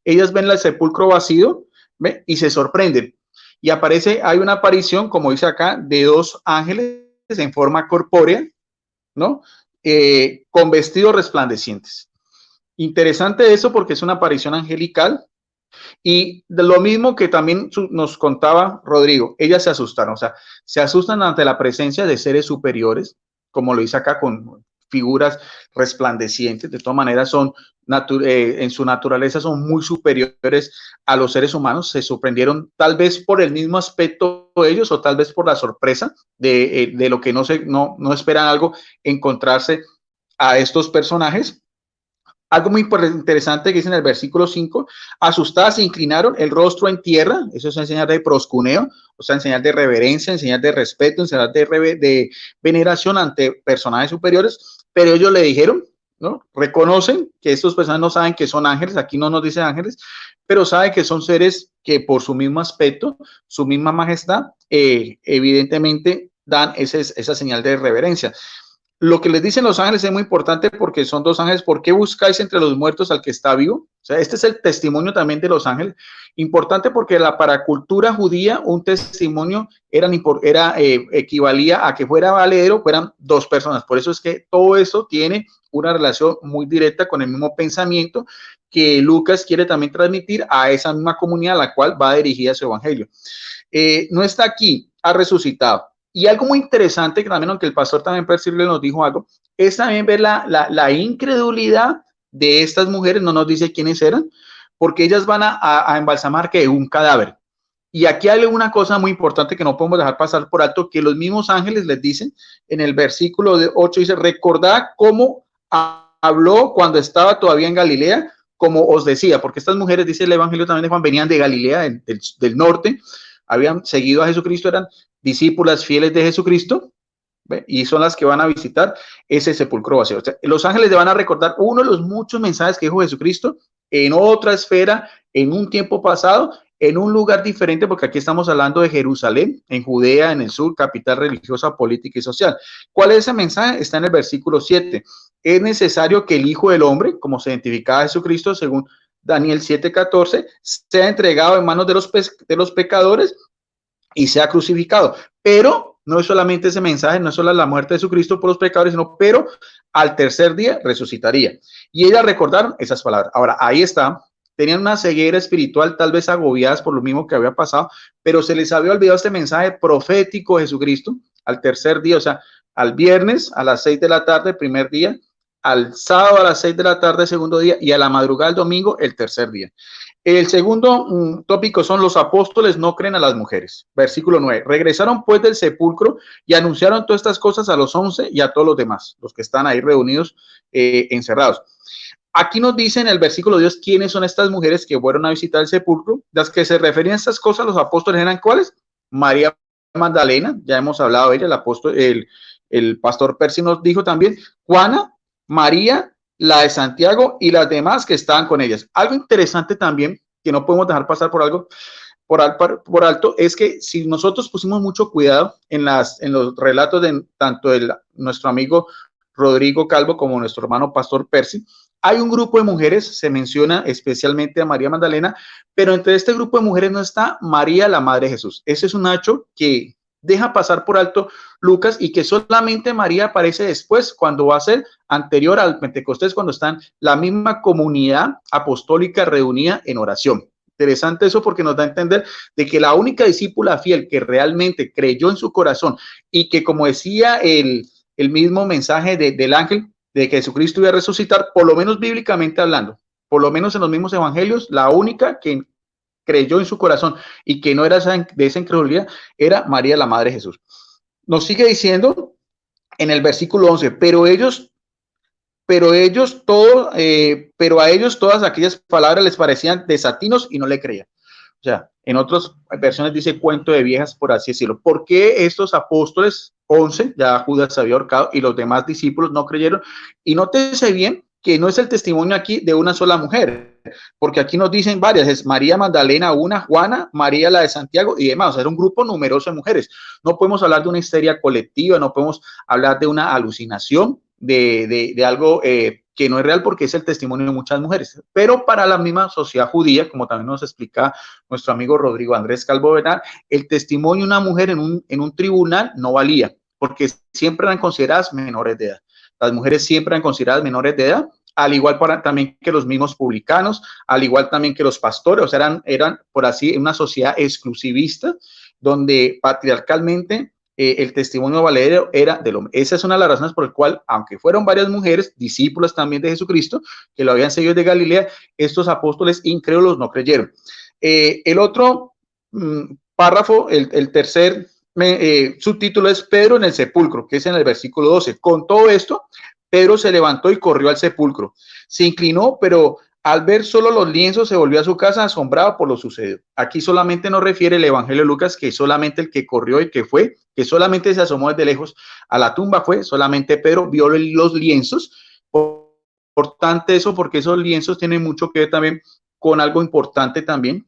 Ellas ven el sepulcro vacío, ¿ve? Y se sorprenden. Y aparece, hay una aparición, como dice acá, de dos ángeles en forma corpórea, ¿no? Con vestidos resplandecientes. Interesante eso porque es una aparición angelical. Y de lo mismo que también nos contaba Rodrigo, ellas se asustaron, o sea, se asustan ante la presencia de seres superiores, como lo dice acá con figuras resplandecientes, de todas maneras son en su naturaleza son muy superiores a los seres humanos, se sorprendieron tal vez por el mismo aspecto de ellos o tal vez por la sorpresa de lo que no esperan algo, encontrarse a estos personajes. Algo muy interesante que dice en el versículo 5, asustadas se inclinaron el rostro en tierra, eso es enseñar de proscuneo, o sea, enseñar de reverencia, enseñar de respeto, enseñar de veneración ante personajes superiores, pero ellos le dijeron, ¿no? Reconocen que estos personajes no saben que son ángeles, aquí no nos dicen ángeles, pero saben que son seres que por su mismo aspecto, su misma majestad, evidentemente dan esa señal de reverencia. Lo que les dicen los ángeles es muy importante porque son dos ángeles. ¿Por qué buscáis entre los muertos al que está vivo? O sea, este es el testimonio también de los ángeles. Importante porque para la cultura judía un testimonio equivalía a que fuera valedero, fueran dos personas. Por eso es que todo eso tiene una relación muy directa con el mismo pensamiento que Lucas quiere también transmitir a esa misma comunidad a la cual va dirigida su evangelio. No está aquí, ha resucitado. Y algo muy interesante, que también, aunque el pastor también percibe, nos dijo algo, es también ver la incredulidad de estas mujeres, no nos dice quiénes eran, porque ellas van a embalsamar que un cadáver. Y aquí hay una cosa muy importante que no podemos dejar pasar por alto, que los mismos ángeles les dicen en el versículo 8, dice, recordad cómo habló cuando estaba todavía en Galilea, como os decía, porque estas mujeres, dice el evangelio también de Juan, venían de Galilea, del norte, habían seguido a Jesucristo, eran discípulas fieles de Jesucristo, ¿ve? Y son las que van a visitar ese sepulcro vacío. O sea, los ángeles le van a recordar uno de los muchos mensajes que dijo Jesucristo en otra esfera, en un tiempo pasado, en un lugar diferente, porque aquí estamos hablando de Jerusalén, en Judea, en el sur, capital religiosa, política y social. ¿Cuál es ese mensaje? Está en el versículo 7. Es necesario que el Hijo del Hombre, como se identificaba Jesucristo, según Daniel 7:14, sea entregado en manos de los pecadores y sea crucificado. Pero no es solamente ese mensaje, no es solo la muerte de Jesucristo por los pecadores, sino pero al tercer día resucitaría. Y ellas recordaron esas palabras. Ahora, ahí está. Tenían una ceguera espiritual, tal vez agobiadas por lo mismo que había pasado, pero se les había olvidado este mensaje profético de Jesucristo al tercer día, o sea, al viernes a las 6 de la tarde, primer día, al sábado a las 6 de la tarde, segundo día, y a la madrugada del domingo, el tercer día. El segundo tópico son los apóstoles no creen a las mujeres. Versículo 9. Regresaron pues del sepulcro y anunciaron todas estas cosas a los 11 y a todos los demás, los que están ahí reunidos, encerrados. Aquí nos dice en el versículo 10 quiénes son estas mujeres que fueron a visitar el sepulcro. Las que se referían a estas cosas, los apóstoles eran ¿cuáles? María Magdalena, ya hemos hablado de ella, el apóstol, el pastor Percy nos dijo también, Juana, María, la de Santiago y las demás que estaban con ellas. Algo interesante también, que no podemos dejar pasar por alto, es que si nosotros pusimos mucho cuidado en los relatos de tanto nuestro amigo Rodrigo Calvo como nuestro hermano pastor Percy, hay un grupo de mujeres, se menciona especialmente a María Magdalena, pero entre este grupo de mujeres no está María, la madre de Jesús. Ese es un hecho que deja pasar por alto Lucas y que solamente María aparece después, cuando va a ser anterior al Pentecostés, cuando están la misma comunidad apostólica reunida en oración. Interesante eso porque nos da a entender de que la única discípula fiel que realmente creyó en su corazón y que, como decía el mismo mensaje del ángel, de que Jesucristo iba a resucitar, por lo menos bíblicamente hablando, por lo menos en los mismos evangelios, la única que creyó en su corazón y que no era de esa incredulidad era María, la madre de Jesús. Nos sigue diciendo en el versículo 11, pero a ellos todas aquellas palabras les parecían desatinos y no le creían. O sea, en otras versiones dice cuento de viejas, por así decirlo. ¿Por qué estos apóstoles, 11, ya Judas se había ahorcado y los demás discípulos no creyeron? Y nótese bien que no es el testimonio aquí de una sola mujer, porque aquí nos dicen varias, es María Magdalena, una, Juana, María la de Santiago y demás. O sea, era un grupo numeroso de mujeres. No podemos hablar de una histeria colectiva, no podemos hablar de una alucinación, de algo que no es real, porque es el testimonio de muchas mujeres. Pero para la misma sociedad judía, como también nos explica nuestro amigo Rodrigo Andrés Calvo Bernal, el testimonio de una mujer en un tribunal no valía, porque siempre eran consideradas menores de edad. Las mujeres siempre eran consideradas menores de edad, al igual también que los mismos publicanos, al igual también que los pastores. O sea, eran por así una sociedad exclusivista, donde patriarcalmente el testimonio valedero era del hombre. Esa es una de las razones por las cuales, aunque fueron varias mujeres, discípulas también de Jesucristo, que lo habían seguido de Galilea, estos apóstoles incrédulos no creyeron. El otro párrafo, el tercer subtítulo es Pedro en el sepulcro, que es en el versículo 12. Con todo esto, Pedro se levantó y corrió al sepulcro. Se inclinó, pero al ver solo los lienzos se volvió a su casa asombrado por lo sucedido. Aquí solamente nos refiere el Evangelio de Lucas que solamente el que corrió y que fue, que solamente se asomó desde lejos a la tumba fue solamente Pedro, vio los lienzos. Importante eso, porque esos lienzos tienen mucho que ver también con algo importante también,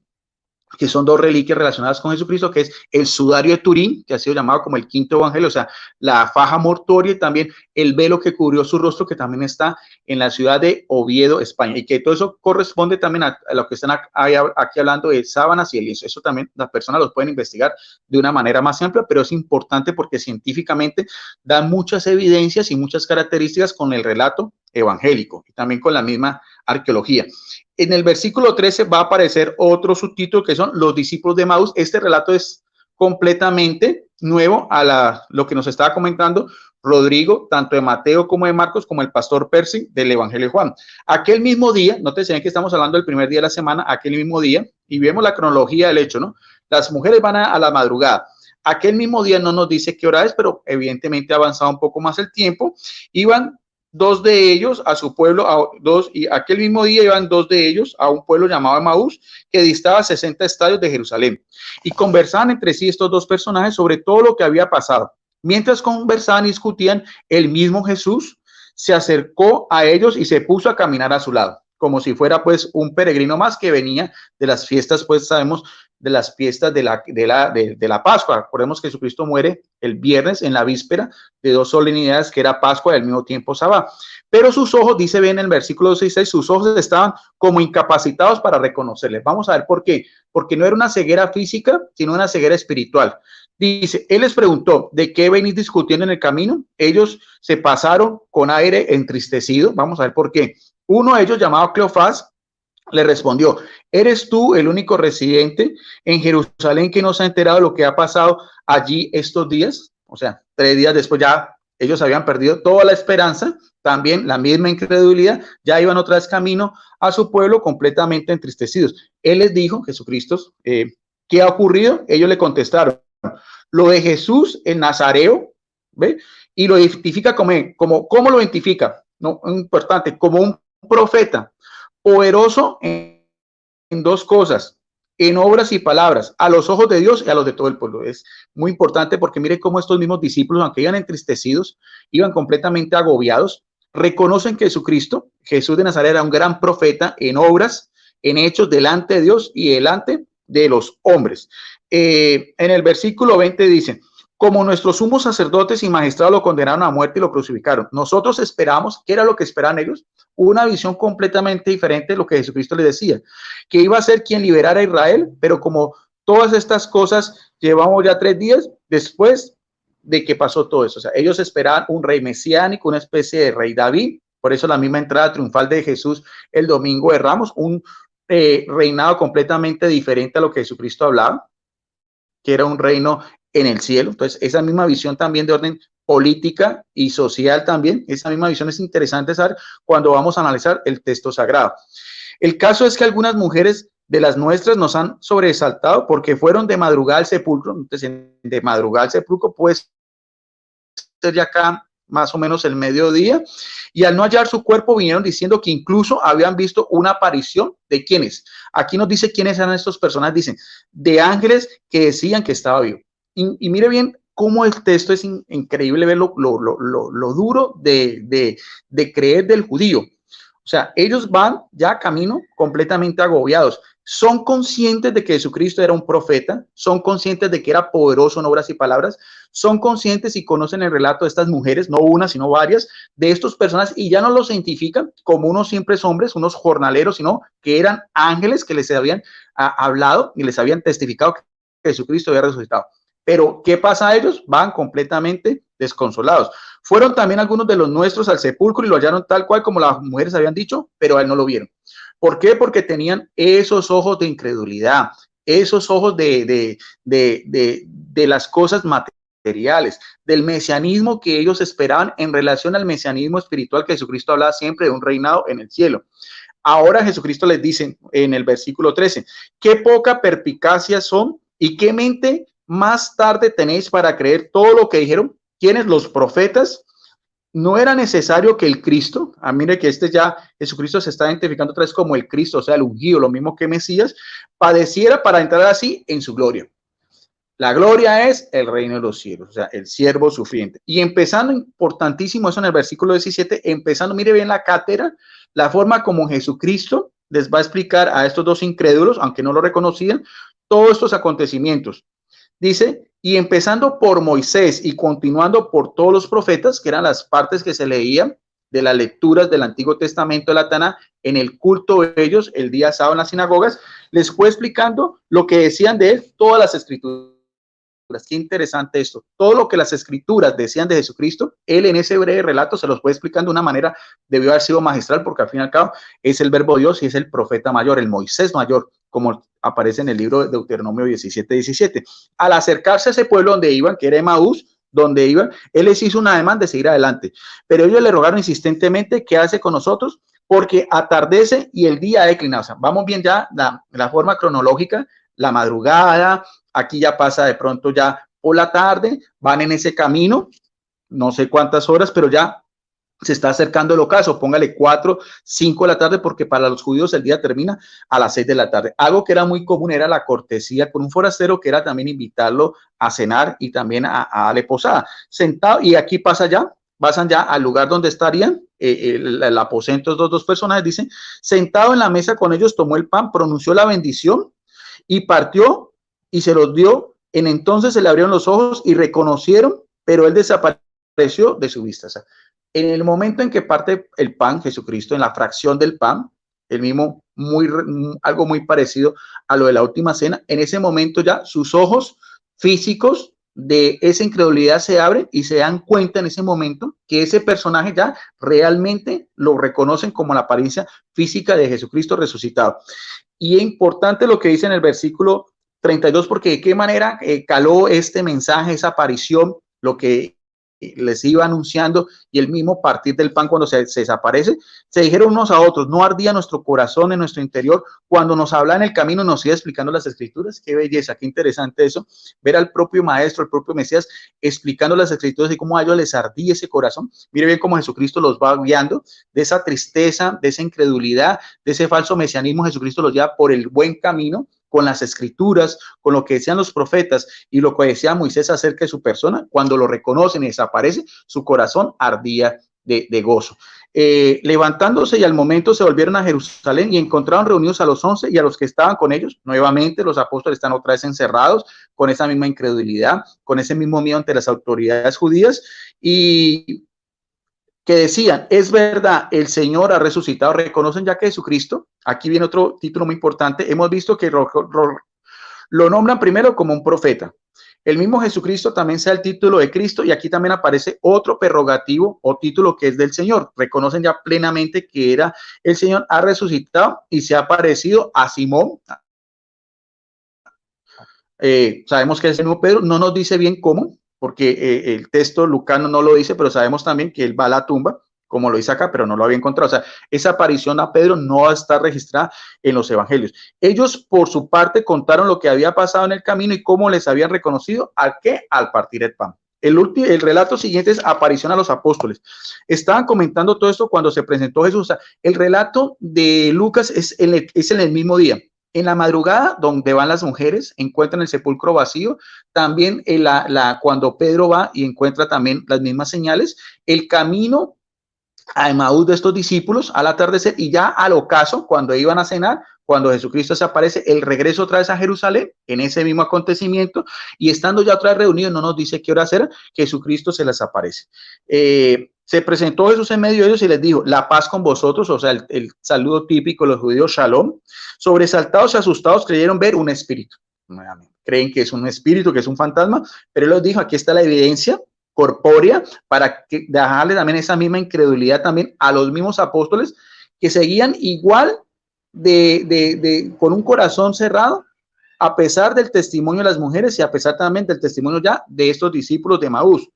que son dos reliquias relacionadas con Jesucristo, que es el sudario de Turín, que ha sido llamado como el quinto evangelio, o sea, la faja mortuoria, y también el velo que cubrió su rostro, que también está en la ciudad de Oviedo, España, y que todo eso corresponde también a lo que están aquí hablando de sábanas y el lienzo. Eso también las personas los pueden investigar de una manera más amplia, pero es importante porque científicamente da muchas evidencias y muchas características con el relato evangélico y también con la misma arqueología. En el versículo 13 va a aparecer otro subtítulo que son los discípulos de Emaús. Este relato es completamente nuevo a lo que nos estaba comentando Rodrigo, tanto de Mateo como de Marcos, como el pastor Percy del Evangelio de Juan. Aquel mismo día, no te sé que estamos hablando del primer día de la semana, aquel mismo día, y vemos la cronología del hecho, ¿no? Las mujeres van a la madrugada. Aquel mismo día no nos dice qué hora es, pero evidentemente ha avanzado un poco más el tiempo. Iban dos de ellos a su pueblo, y aquel mismo día iban dos de ellos a un pueblo llamado Emaús, que distaba 60 estadios de Jerusalén, y conversaban entre sí estos dos personajes sobre todo lo que había pasado. Mientras conversaban y discutían, el mismo Jesús se acercó a ellos y se puso a caminar a su lado, como si fuera pues un peregrino más que venía de las fiestas, pues sabemos, de las fiestas de la Pascua. Recordemos que Jesucristo muere el viernes en la víspera de dos solemnidades, que era Pascua y al mismo tiempo Sabá. Pero sus ojos, dice bien en el versículo 16, sus ojos estaban como incapacitados para reconocerle. Vamos a ver por qué. Porque no era una ceguera física, sino una ceguera espiritual. Dice, él les preguntó, ¿de qué venís discutiendo en el camino? Ellos se pasaron con aire entristecido. Vamos a ver por qué. Uno de ellos, llamado Cleofás, le respondió, ¿eres tú el único residente en Jerusalén que no se ha enterado de lo que ha pasado allí estos días? O sea, 3 días después ya ellos habían perdido toda la esperanza, también la misma incredulidad, ya iban otra vez camino a su pueblo completamente entristecidos. Él les dijo, Jesucristo, ¿qué ha ocurrido? Ellos le contestaron, lo de Jesús el Nazareo, ¿ve? Y lo identifica ¿cómo lo identifica? No, importante, como un profeta, poderoso en dos cosas, en obras y palabras, a los ojos de Dios y a los de todo el pueblo. Es muy importante porque mire cómo estos mismos discípulos, aunque iban entristecidos, iban completamente agobiados, reconocen que Jesucristo, Jesús de Nazaret, era un gran profeta en obras, en hechos, delante de Dios y delante de los hombres. En el versículo 20 dice, como nuestros sumos sacerdotes y magistrados lo condenaron a muerte y lo crucificaron, nosotros esperamos, ¿qué era lo que esperaban ellos? Una visión completamente diferente de lo que Jesucristo les decía, que iba a ser quien liberara a Israel, pero como todas estas cosas llevamos ya 3 días después de que pasó todo eso. O sea, ellos esperaban un rey mesiánico, una especie de rey David, por eso la misma entrada triunfal de Jesús el domingo de Ramos, un reinado completamente diferente a lo que Jesucristo hablaba, que era un reino en el cielo. Entonces, esa misma visión también de orden política y social también, esa misma visión es interesante saber cuando vamos a analizar el texto sagrado. El caso es que algunas mujeres de las nuestras nos han sobresaltado porque fueron de madrugada al sepulcro. Entonces, de madrugada al sepulcro puede ser ya acá más o menos el mediodía, y al no hallar su cuerpo vinieron diciendo que incluso habían visto una aparición de quiénes. Aquí nos dice quiénes eran estas personas, dicen, de ángeles que decían que estaba vivo. Y mire bien cómo el texto es increíble ver lo duro de creer del judío. O sea, ellos van ya camino completamente agobiados. Son conscientes de que Jesucristo era un profeta, son conscientes de que era poderoso en obras y palabras, son conscientes y conocen el relato de estas mujeres, no una, sino varias, de estos personas, y ya no los identifican como unos simples hombres, unos jornaleros, sino que eran ángeles que les habían hablado y les habían testificado que Jesucristo había resucitado. Pero, ¿qué pasa a ellos? Van completamente desconsolados. Fueron también algunos de los nuestros al sepulcro y lo hallaron tal cual como las mujeres habían dicho, pero a él no lo vieron. ¿Por qué? Porque tenían esos ojos de incredulidad, esos ojos de las cosas materiales, del mesianismo que ellos esperaban en relación al mesianismo espiritual que Jesucristo hablaba siempre de un reinado en el cielo. Ahora Jesucristo les dice en el versículo 13, qué poca perspicacia son y qué mente más tarde tenéis para creer todo lo que dijeron. ¿Quiénes? Los profetas. No era necesario que el Cristo, mire que ya Jesucristo se está identificando otra vez como el Cristo, o sea, el ungido, lo mismo que Mesías, padeciera para entrar así en su gloria. La gloria es el reino de los cielos, o sea, el siervo sufriente. Y empezando, importantísimo eso en el versículo 17, empezando, mire bien la cátedra, la forma como Jesucristo les va a explicar a estos dos incrédulos, aunque no lo reconocían, todos estos acontecimientos. Dice, y empezando por Moisés y continuando por todos los profetas, que eran las partes que se leían de las lecturas del Antiguo Testamento de la Taná, en el culto de ellos, el día sábado en las sinagogas, les fue explicando lo que decían de él todas las escrituras. Qué interesante esto. Todo lo que las escrituras decían de Jesucristo, él en ese breve relato se los fue explicando de una manera, debió haber sido magistral, porque al fin y al cabo es el verbo de Dios y es el profeta mayor, el Moisés mayor, como aparece en el libro de Deuteronomio 17:17. Al acercarse a ese pueblo donde iban, que era Emaús, donde iban, él les hizo un ademán de seguir adelante, pero ellos le rogaron insistentemente, ¿qué hace con nosotros? Porque atardece y el día ha declinado. O sea, vamos bien ya la forma cronológica, la madrugada, aquí ya pasa de pronto ya por la tarde, van en ese camino, no sé cuántas horas, pero ya se está acercando el ocaso, póngale 4, 5 de la tarde, porque para los judíos el día termina a las 6 de la tarde. Algo que era muy común era la cortesía con un forastero, que era también invitarlo a cenar y también a darle posada. Sentado, y aquí pasan ya al lugar donde estarían, el aposento de los dos personajes, dicen, sentado en la mesa con ellos, tomó el pan, pronunció la bendición y partió y se los dio. En entonces se le abrieron los ojos y reconocieron, pero él desapareció de su vista. O sea, en el momento en que parte el pan, Jesucristo, en la fracción del pan, el mismo, algo muy parecido a lo de la última cena, en ese momento ya sus ojos físicos de esa incredulidad se abren y se dan cuenta en ese momento que ese personaje ya realmente lo reconocen como la apariencia física de Jesucristo resucitado. Y es importante lo que dice en el versículo 32, porque de qué manera caló este mensaje, esa aparición, lo que les iba anunciando, y el mismo partir del pan cuando se desaparece, se dijeron unos a otros, ¿no ardía nuestro corazón en nuestro interior cuando nos habla en el camino y nos iba explicando las escrituras? Qué belleza, qué interesante eso, ver al propio maestro, el propio Mesías, explicando las escrituras y cómo a ellos les ardía ese corazón. Mire bien cómo Jesucristo los va guiando de esa tristeza, de esa incredulidad, de ese falso mesianismo. Jesucristo los lleva por el buen camino, con las escrituras, con lo que decían los profetas y lo que decía Moisés acerca de su persona. Cuando lo reconocen y desaparece, su corazón ardía de gozo. Levantándose y al momento se volvieron a Jerusalén y encontraron reunidos a los 11 y a los que estaban con ellos. Nuevamente los apóstoles están otra vez encerrados con esa misma incredulidad, con ese mismo miedo ante las autoridades judías, y que decían, es verdad, el Señor ha resucitado. Reconocen ya que Jesucristo, aquí viene otro título muy importante, hemos visto que lo nombran primero como un profeta. El mismo Jesucristo también sea el título de Cristo, y aquí también aparece otro prerrogativo o título que es del Señor. Reconocen ya plenamente que era el Señor, ha resucitado y se ha aparecido a Simón. Sabemos que es el mismo Pedro, no nos dice bien cómo, porque el texto lucano no lo dice, pero sabemos también que él va a la tumba, como lo dice acá, pero no lo había encontrado. O sea, esa aparición a Pedro no está registrada en los evangelios. Ellos, por su parte, contaron lo que había pasado en el camino y cómo les habían reconocido. ¿Al qué? Al partir el pan. El relato siguiente es aparición a los apóstoles. Estaban comentando todo esto cuando se presentó Jesús. O sea, el relato de Lucas es en el mismo día. En la madrugada, donde van las mujeres, encuentran el sepulcro vacío. También cuando Pedro va y encuentra también las mismas señales. El camino a Emaús de estos discípulos al atardecer, y ya al ocaso, cuando iban a cenar, cuando Jesucristo se aparece, el regreso otra vez a Jerusalén, en ese mismo acontecimiento, y estando ya otra vez reunidos, no nos dice qué hora será, Jesucristo se les aparece. Se presentó Jesús en medio de ellos y les dijo, la paz con vosotros, o sea, el saludo típico de los judíos, shalom. Sobresaltados y asustados creyeron ver un espíritu. Creen que es un espíritu, que es un fantasma, pero él les dijo, aquí está la evidencia corpórea, para que dejarle también esa misma incredulidad también a los mismos apóstoles que seguían igual con un corazón cerrado, a pesar del testimonio de las mujeres y a pesar también del testimonio ya de estos discípulos de Emaús.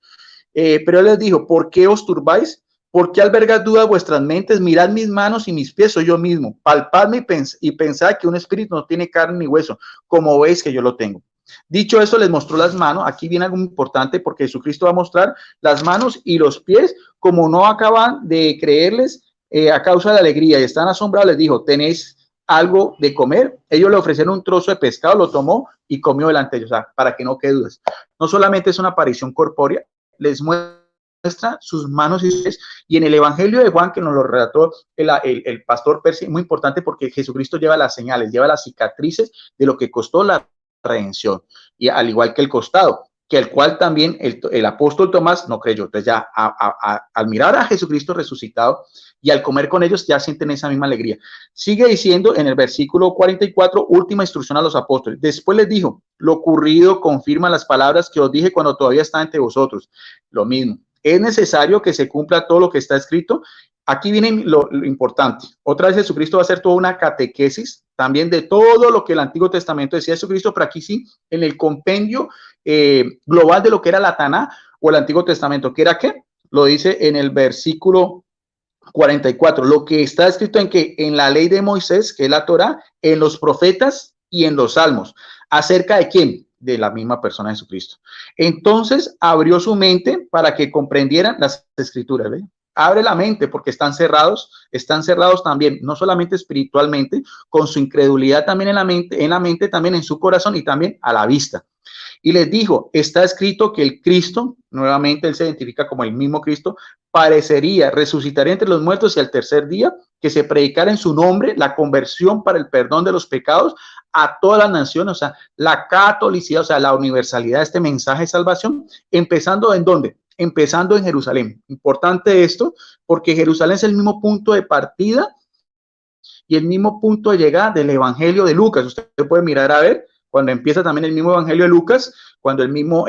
Pero él les dijo, ¿por qué os turbáis? ¿Por qué albergáis dudas vuestras mentes? Mirad mis manos y mis pies, soy yo mismo. Palpadme y pensad que un espíritu no tiene carne ni hueso, como veis que yo lo tengo. Dicho eso, les mostró las manos. Aquí viene algo importante, porque Jesucristo va a mostrar las manos y los pies. Como no acaban de creerles a causa de la alegría y están asombrados, les dijo, ¿tenéis algo de comer? Ellos le ofrecieron un trozo de pescado, lo tomó y comió delante de ellos. O sea, para que no quede dudas. No solamente es una aparición corpórea, les muestra sus manos y sus pies. Y en el Evangelio de Juan, que nos lo relató el pastor Percy, muy importante, porque Jesucristo lleva las señales, lleva las cicatrices de lo que costó la redención, y al igual que el costado, que el cual también el apóstol Tomás no creyó. Entonces ya al mirar a Jesucristo resucitado y al comer con ellos, ya sienten esa misma alegría. Sigue diciendo en el versículo 44, última instrucción a los apóstoles. Después les dijo, lo ocurrido confirma las palabras que os dije cuando todavía estaba entre vosotros. Lo mismo, es necesario que se cumpla todo lo que está escrito. Aquí viene lo importante. Otra vez Jesucristo va a hacer toda una catequesis también de todo lo que el Antiguo Testamento decía Jesucristo, pero aquí sí, en el compendio global de lo que era la Taná o el Antiguo Testamento, ¿qué era qué? Lo dice en el versículo 44, lo que está escrito en la ley de Moisés, que es la Torá, en los profetas y en los salmos. ¿Acerca de quién? De la misma persona de Jesucristo. Entonces abrió su mente para que comprendieran las escrituras, ¿ve? Abre la mente, porque están cerrados también, no solamente espiritualmente, con su incredulidad también en la mente, también en su corazón y también a la vista. Y les dijo, está escrito que el Cristo, nuevamente él se identifica como el mismo Cristo, resucitaría entre los muertos, y al tercer día que se predicara en su nombre la conversión para el perdón de los pecados a todas las naciones. O sea, la catolicidad, o sea, la universalidad de este mensaje de salvación, empezando ¿en dónde? Empezando en Jerusalén. Importante esto, porque Jerusalén es el mismo punto de partida y el mismo punto de llegada del Evangelio de Lucas. Usted puede mirar a ver, cuando empieza también el mismo Evangelio de Lucas, cuando el mismo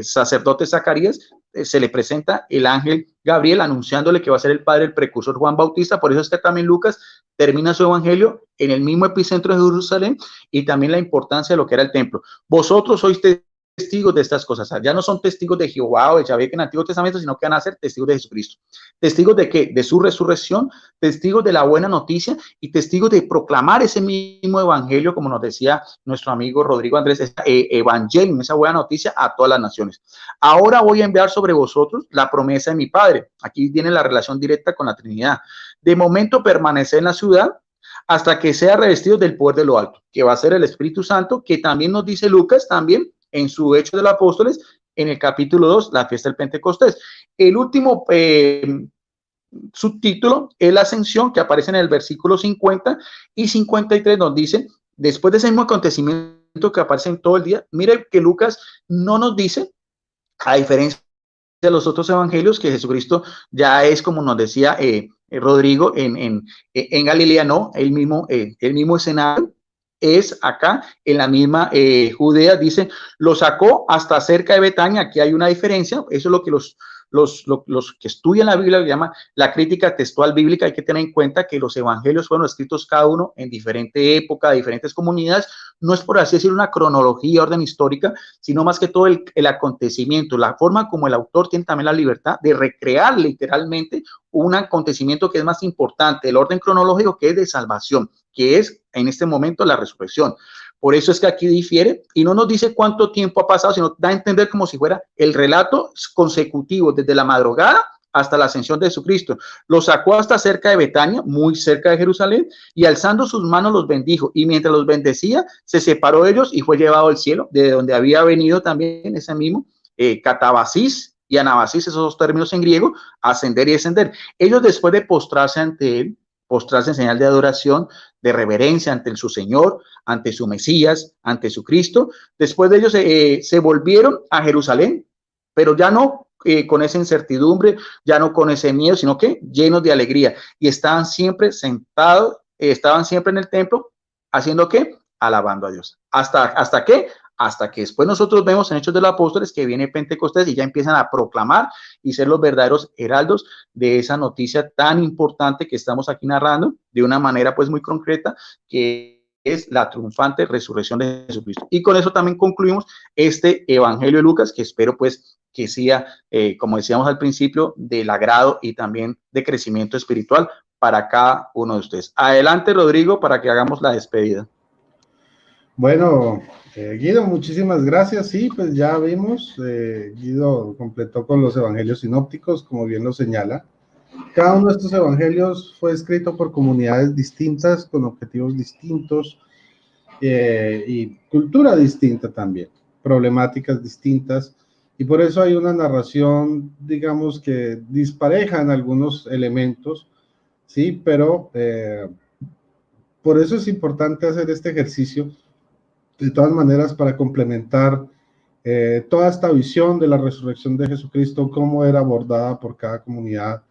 sacerdote Zacarías se le presenta el ángel Gabriel anunciándole que va a ser el padre del precursor Juan Bautista. Por eso es que también Lucas termina su Evangelio en el mismo epicentro de Jerusalén, y también la importancia de lo que era el templo. Vosotros sois testigos de estas cosas. O sea, ya no son testigos de Jehová o de Yahvé que en el Antiguo Testamento, sino que van a ser testigos de Jesucristo. ¿Testigos de qué? De su resurrección, testigos de la buena noticia y testigos de proclamar ese mismo evangelio, como nos decía nuestro amigo Rodrigo Andrés, evangelio, esa buena noticia a todas las naciones. Ahora voy a enviar sobre vosotros la promesa de mi Padre. Aquí viene la relación directa con la Trinidad. De momento permaneced en la ciudad hasta que sea revestido del poder de lo alto, que va a ser el Espíritu Santo, que también nos dice Lucas también en su Hechos de los Apóstoles, en el capítulo 2, la fiesta del Pentecostés. El último subtítulo es la ascensión, que aparece en el versículo 50 y 53, nos dice, después de ese mismo acontecimiento que aparece en todo el día, mire que Lucas no nos dice, a diferencia de los otros evangelios, que Jesucristo ya es, como nos decía Rodrigo, en Galilea, no, el mismo escenario es acá en la misma Judea. Dice, lo sacó hasta cerca de Betania. Aquí hay una diferencia. Eso es lo que los que estudian la Biblia llaman la crítica textual bíblica. Hay que tener en cuenta que los evangelios fueron escritos cada uno en diferente época, diferentes comunidades. No es, por así decir, una cronología, orden histórica, sino más que todo el acontecimiento, la forma como el autor tiene también la libertad de recrear literalmente un acontecimiento que es más importante, el orden cronológico, que es de salvación, que es en este momento la resurrección. Por eso es que aquí difiere y no nos dice cuánto tiempo ha pasado, sino da a entender como si fuera el relato consecutivo desde la madrugada hasta la ascensión de Jesucristo. Los sacó hasta cerca de Betania, muy cerca de Jerusalén, y alzando sus manos los bendijo. Y mientras los bendecía, se separó de ellos y fue llevado al cielo, de donde había venido también ese mismo catabasis y anabasis, esos dos términos en griego, ascender y descender. Ellos, después de postrarse ante él, postrarse en señal de adoración, de reverencia ante su Señor, ante su Mesías, ante su Cristo, después de ellos se volvieron a Jerusalén, pero ya no con esa incertidumbre, ya no con ese miedo, sino que llenos de alegría, y estaban siempre sentados, estaban siempre en el templo, haciendo ¿qué? Alabando a Dios. ¿Hasta qué? Hasta que después nosotros vemos en Hechos de los Apóstoles que viene Pentecostés y ya empiezan a proclamar y ser los verdaderos heraldos de esa noticia tan importante que estamos aquí narrando de una manera pues muy concreta, que es la triunfante resurrección de Jesucristo. Y con eso también concluimos este Evangelio de Lucas, que espero pues que sea, como decíamos al principio, del agrado y también de crecimiento espiritual para cada uno de ustedes. Adelante, Rodrigo, para que hagamos la despedida. Bueno, Guido, muchísimas gracias. Sí, pues ya vimos, Guido completó con los evangelios sinópticos, como bien lo señala. Cada uno de estos evangelios fue escrito por comunidades distintas, con objetivos distintos y cultura distinta también, problemáticas distintas, y por eso hay una narración, digamos que dispareja en algunos elementos, sí, pero por eso es importante hacer este ejercicio, de todas maneras, para complementar toda esta visión de la resurrección de Jesucristo, cómo era abordada por cada comunidad,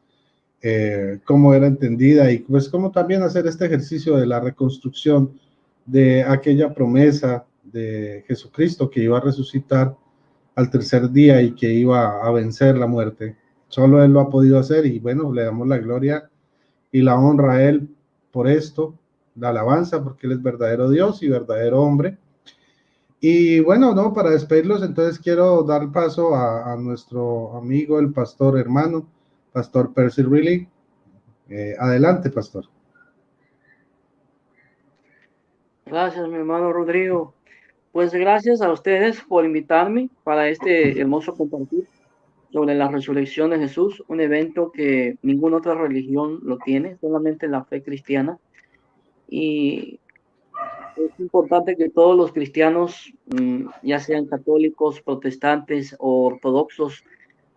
cómo era entendida, y pues cómo también hacer este ejercicio de la reconstrucción de aquella promesa de Jesucristo que iba a resucitar al tercer día y que iba a vencer la muerte. Solo Él lo ha podido hacer, y bueno, le damos la gloria y la honra a Él por esto, la alabanza, porque Él es verdadero Dios y verdadero hombre. Y bueno, no, para despedirlos, entonces quiero dar paso a nuestro amigo, el pastor hermano, Pastor Percy Riley. Adelante, pastor. Gracias, mi hermano Rodrigo. Pues gracias a ustedes por invitarme para este hermoso compartir sobre la resurrección de Jesús, un evento que ninguna otra religión lo tiene, solamente la fe cristiana. Y es importante que todos los cristianos, ya sean católicos, protestantes o ortodoxos,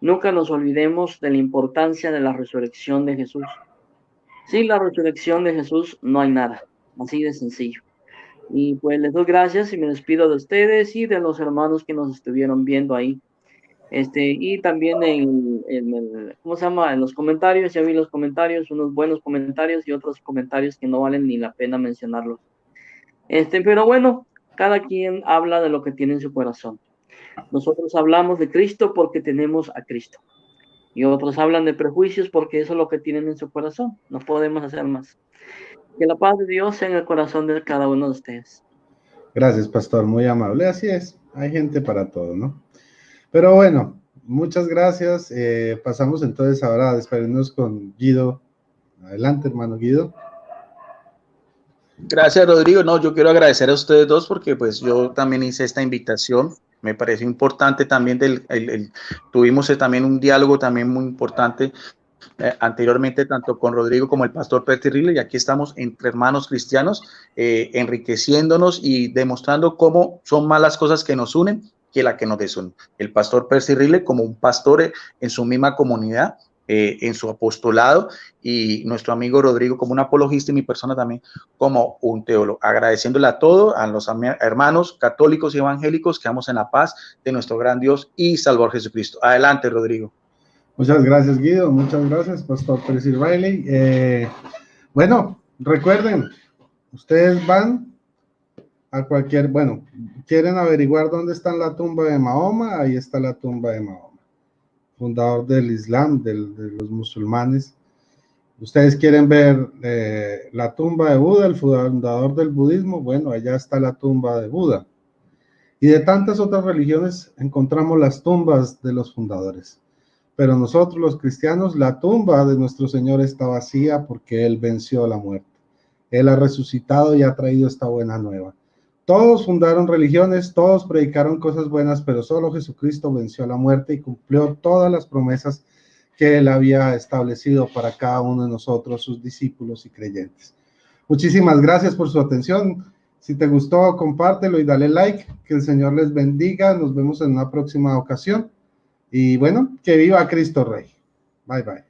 nunca nos olvidemos de la importancia de la resurrección de Jesús. Sin la resurrección de Jesús no hay nada, así de sencillo. Y pues les doy gracias y me despido de ustedes y de los hermanos que nos estuvieron viendo ahí. Y también ¿cómo se llama? En los comentarios, ya vi los comentarios, unos buenos comentarios y otros comentarios que no valen ni la pena mencionarlos. Pero bueno, cada quien habla de lo que tiene en su corazón. Nosotros hablamos de Cristo porque tenemos a Cristo. Y otros hablan de prejuicios porque eso es lo que tienen en su corazón. No podemos hacer más. Que la paz de Dios sea en el corazón de cada uno de ustedes. Gracias, pastor, muy amable. Así es, hay gente para todo, ¿no? Pero bueno, muchas gracias. Pasamos entonces ahora a despedirnos con Guido. Adelante, hermano Guido. Gracias, Rodrigo. No, yo quiero agradecer a ustedes dos porque pues yo también hice esta invitación. Me pareció importante también tuvimos también un diálogo también muy importante anteriormente, tanto con Rodrigo como el pastor Percy Riley, y aquí estamos entre hermanos cristianos, enriqueciéndonos y demostrando cómo son más las cosas que nos unen que la que nos desunen. El pastor Percy Riley como un pastor en su misma comunidad, en su apostolado, y nuestro amigo Rodrigo como un apologista, y mi persona también como un teólogo. Agradeciéndole a todos, a los hermanos católicos y evangélicos, que vamos en la paz de nuestro gran Dios y Salvador Jesucristo. Adelante, Rodrigo. Muchas gracias, Guido. Muchas gracias, pastor Percy Riley. Bueno, recuerden, ustedes van a cualquier, bueno, quieren averiguar dónde está la tumba de Mahoma, ahí está la tumba de Mahoma, fundador del Islam, de los musulmanes. Ustedes quieren ver la tumba de Buda, el fundador del budismo, bueno, allá está la tumba de Buda. Y de tantas otras religiones encontramos las tumbas de los fundadores. Pero nosotros los cristianos, la tumba de nuestro Señor está vacía porque Él venció la muerte. Él ha resucitado y ha traído esta buena nueva. Todos fundaron religiones, todos predicaron cosas buenas, pero solo Jesucristo venció la muerte y cumplió todas las promesas que él había establecido para cada uno de nosotros, sus discípulos y creyentes. Muchísimas gracias por su atención. Si te gustó, compártelo y dale like. Que el Señor les bendiga. Nos vemos en una próxima ocasión. Y bueno, que viva Cristo Rey. Bye, bye.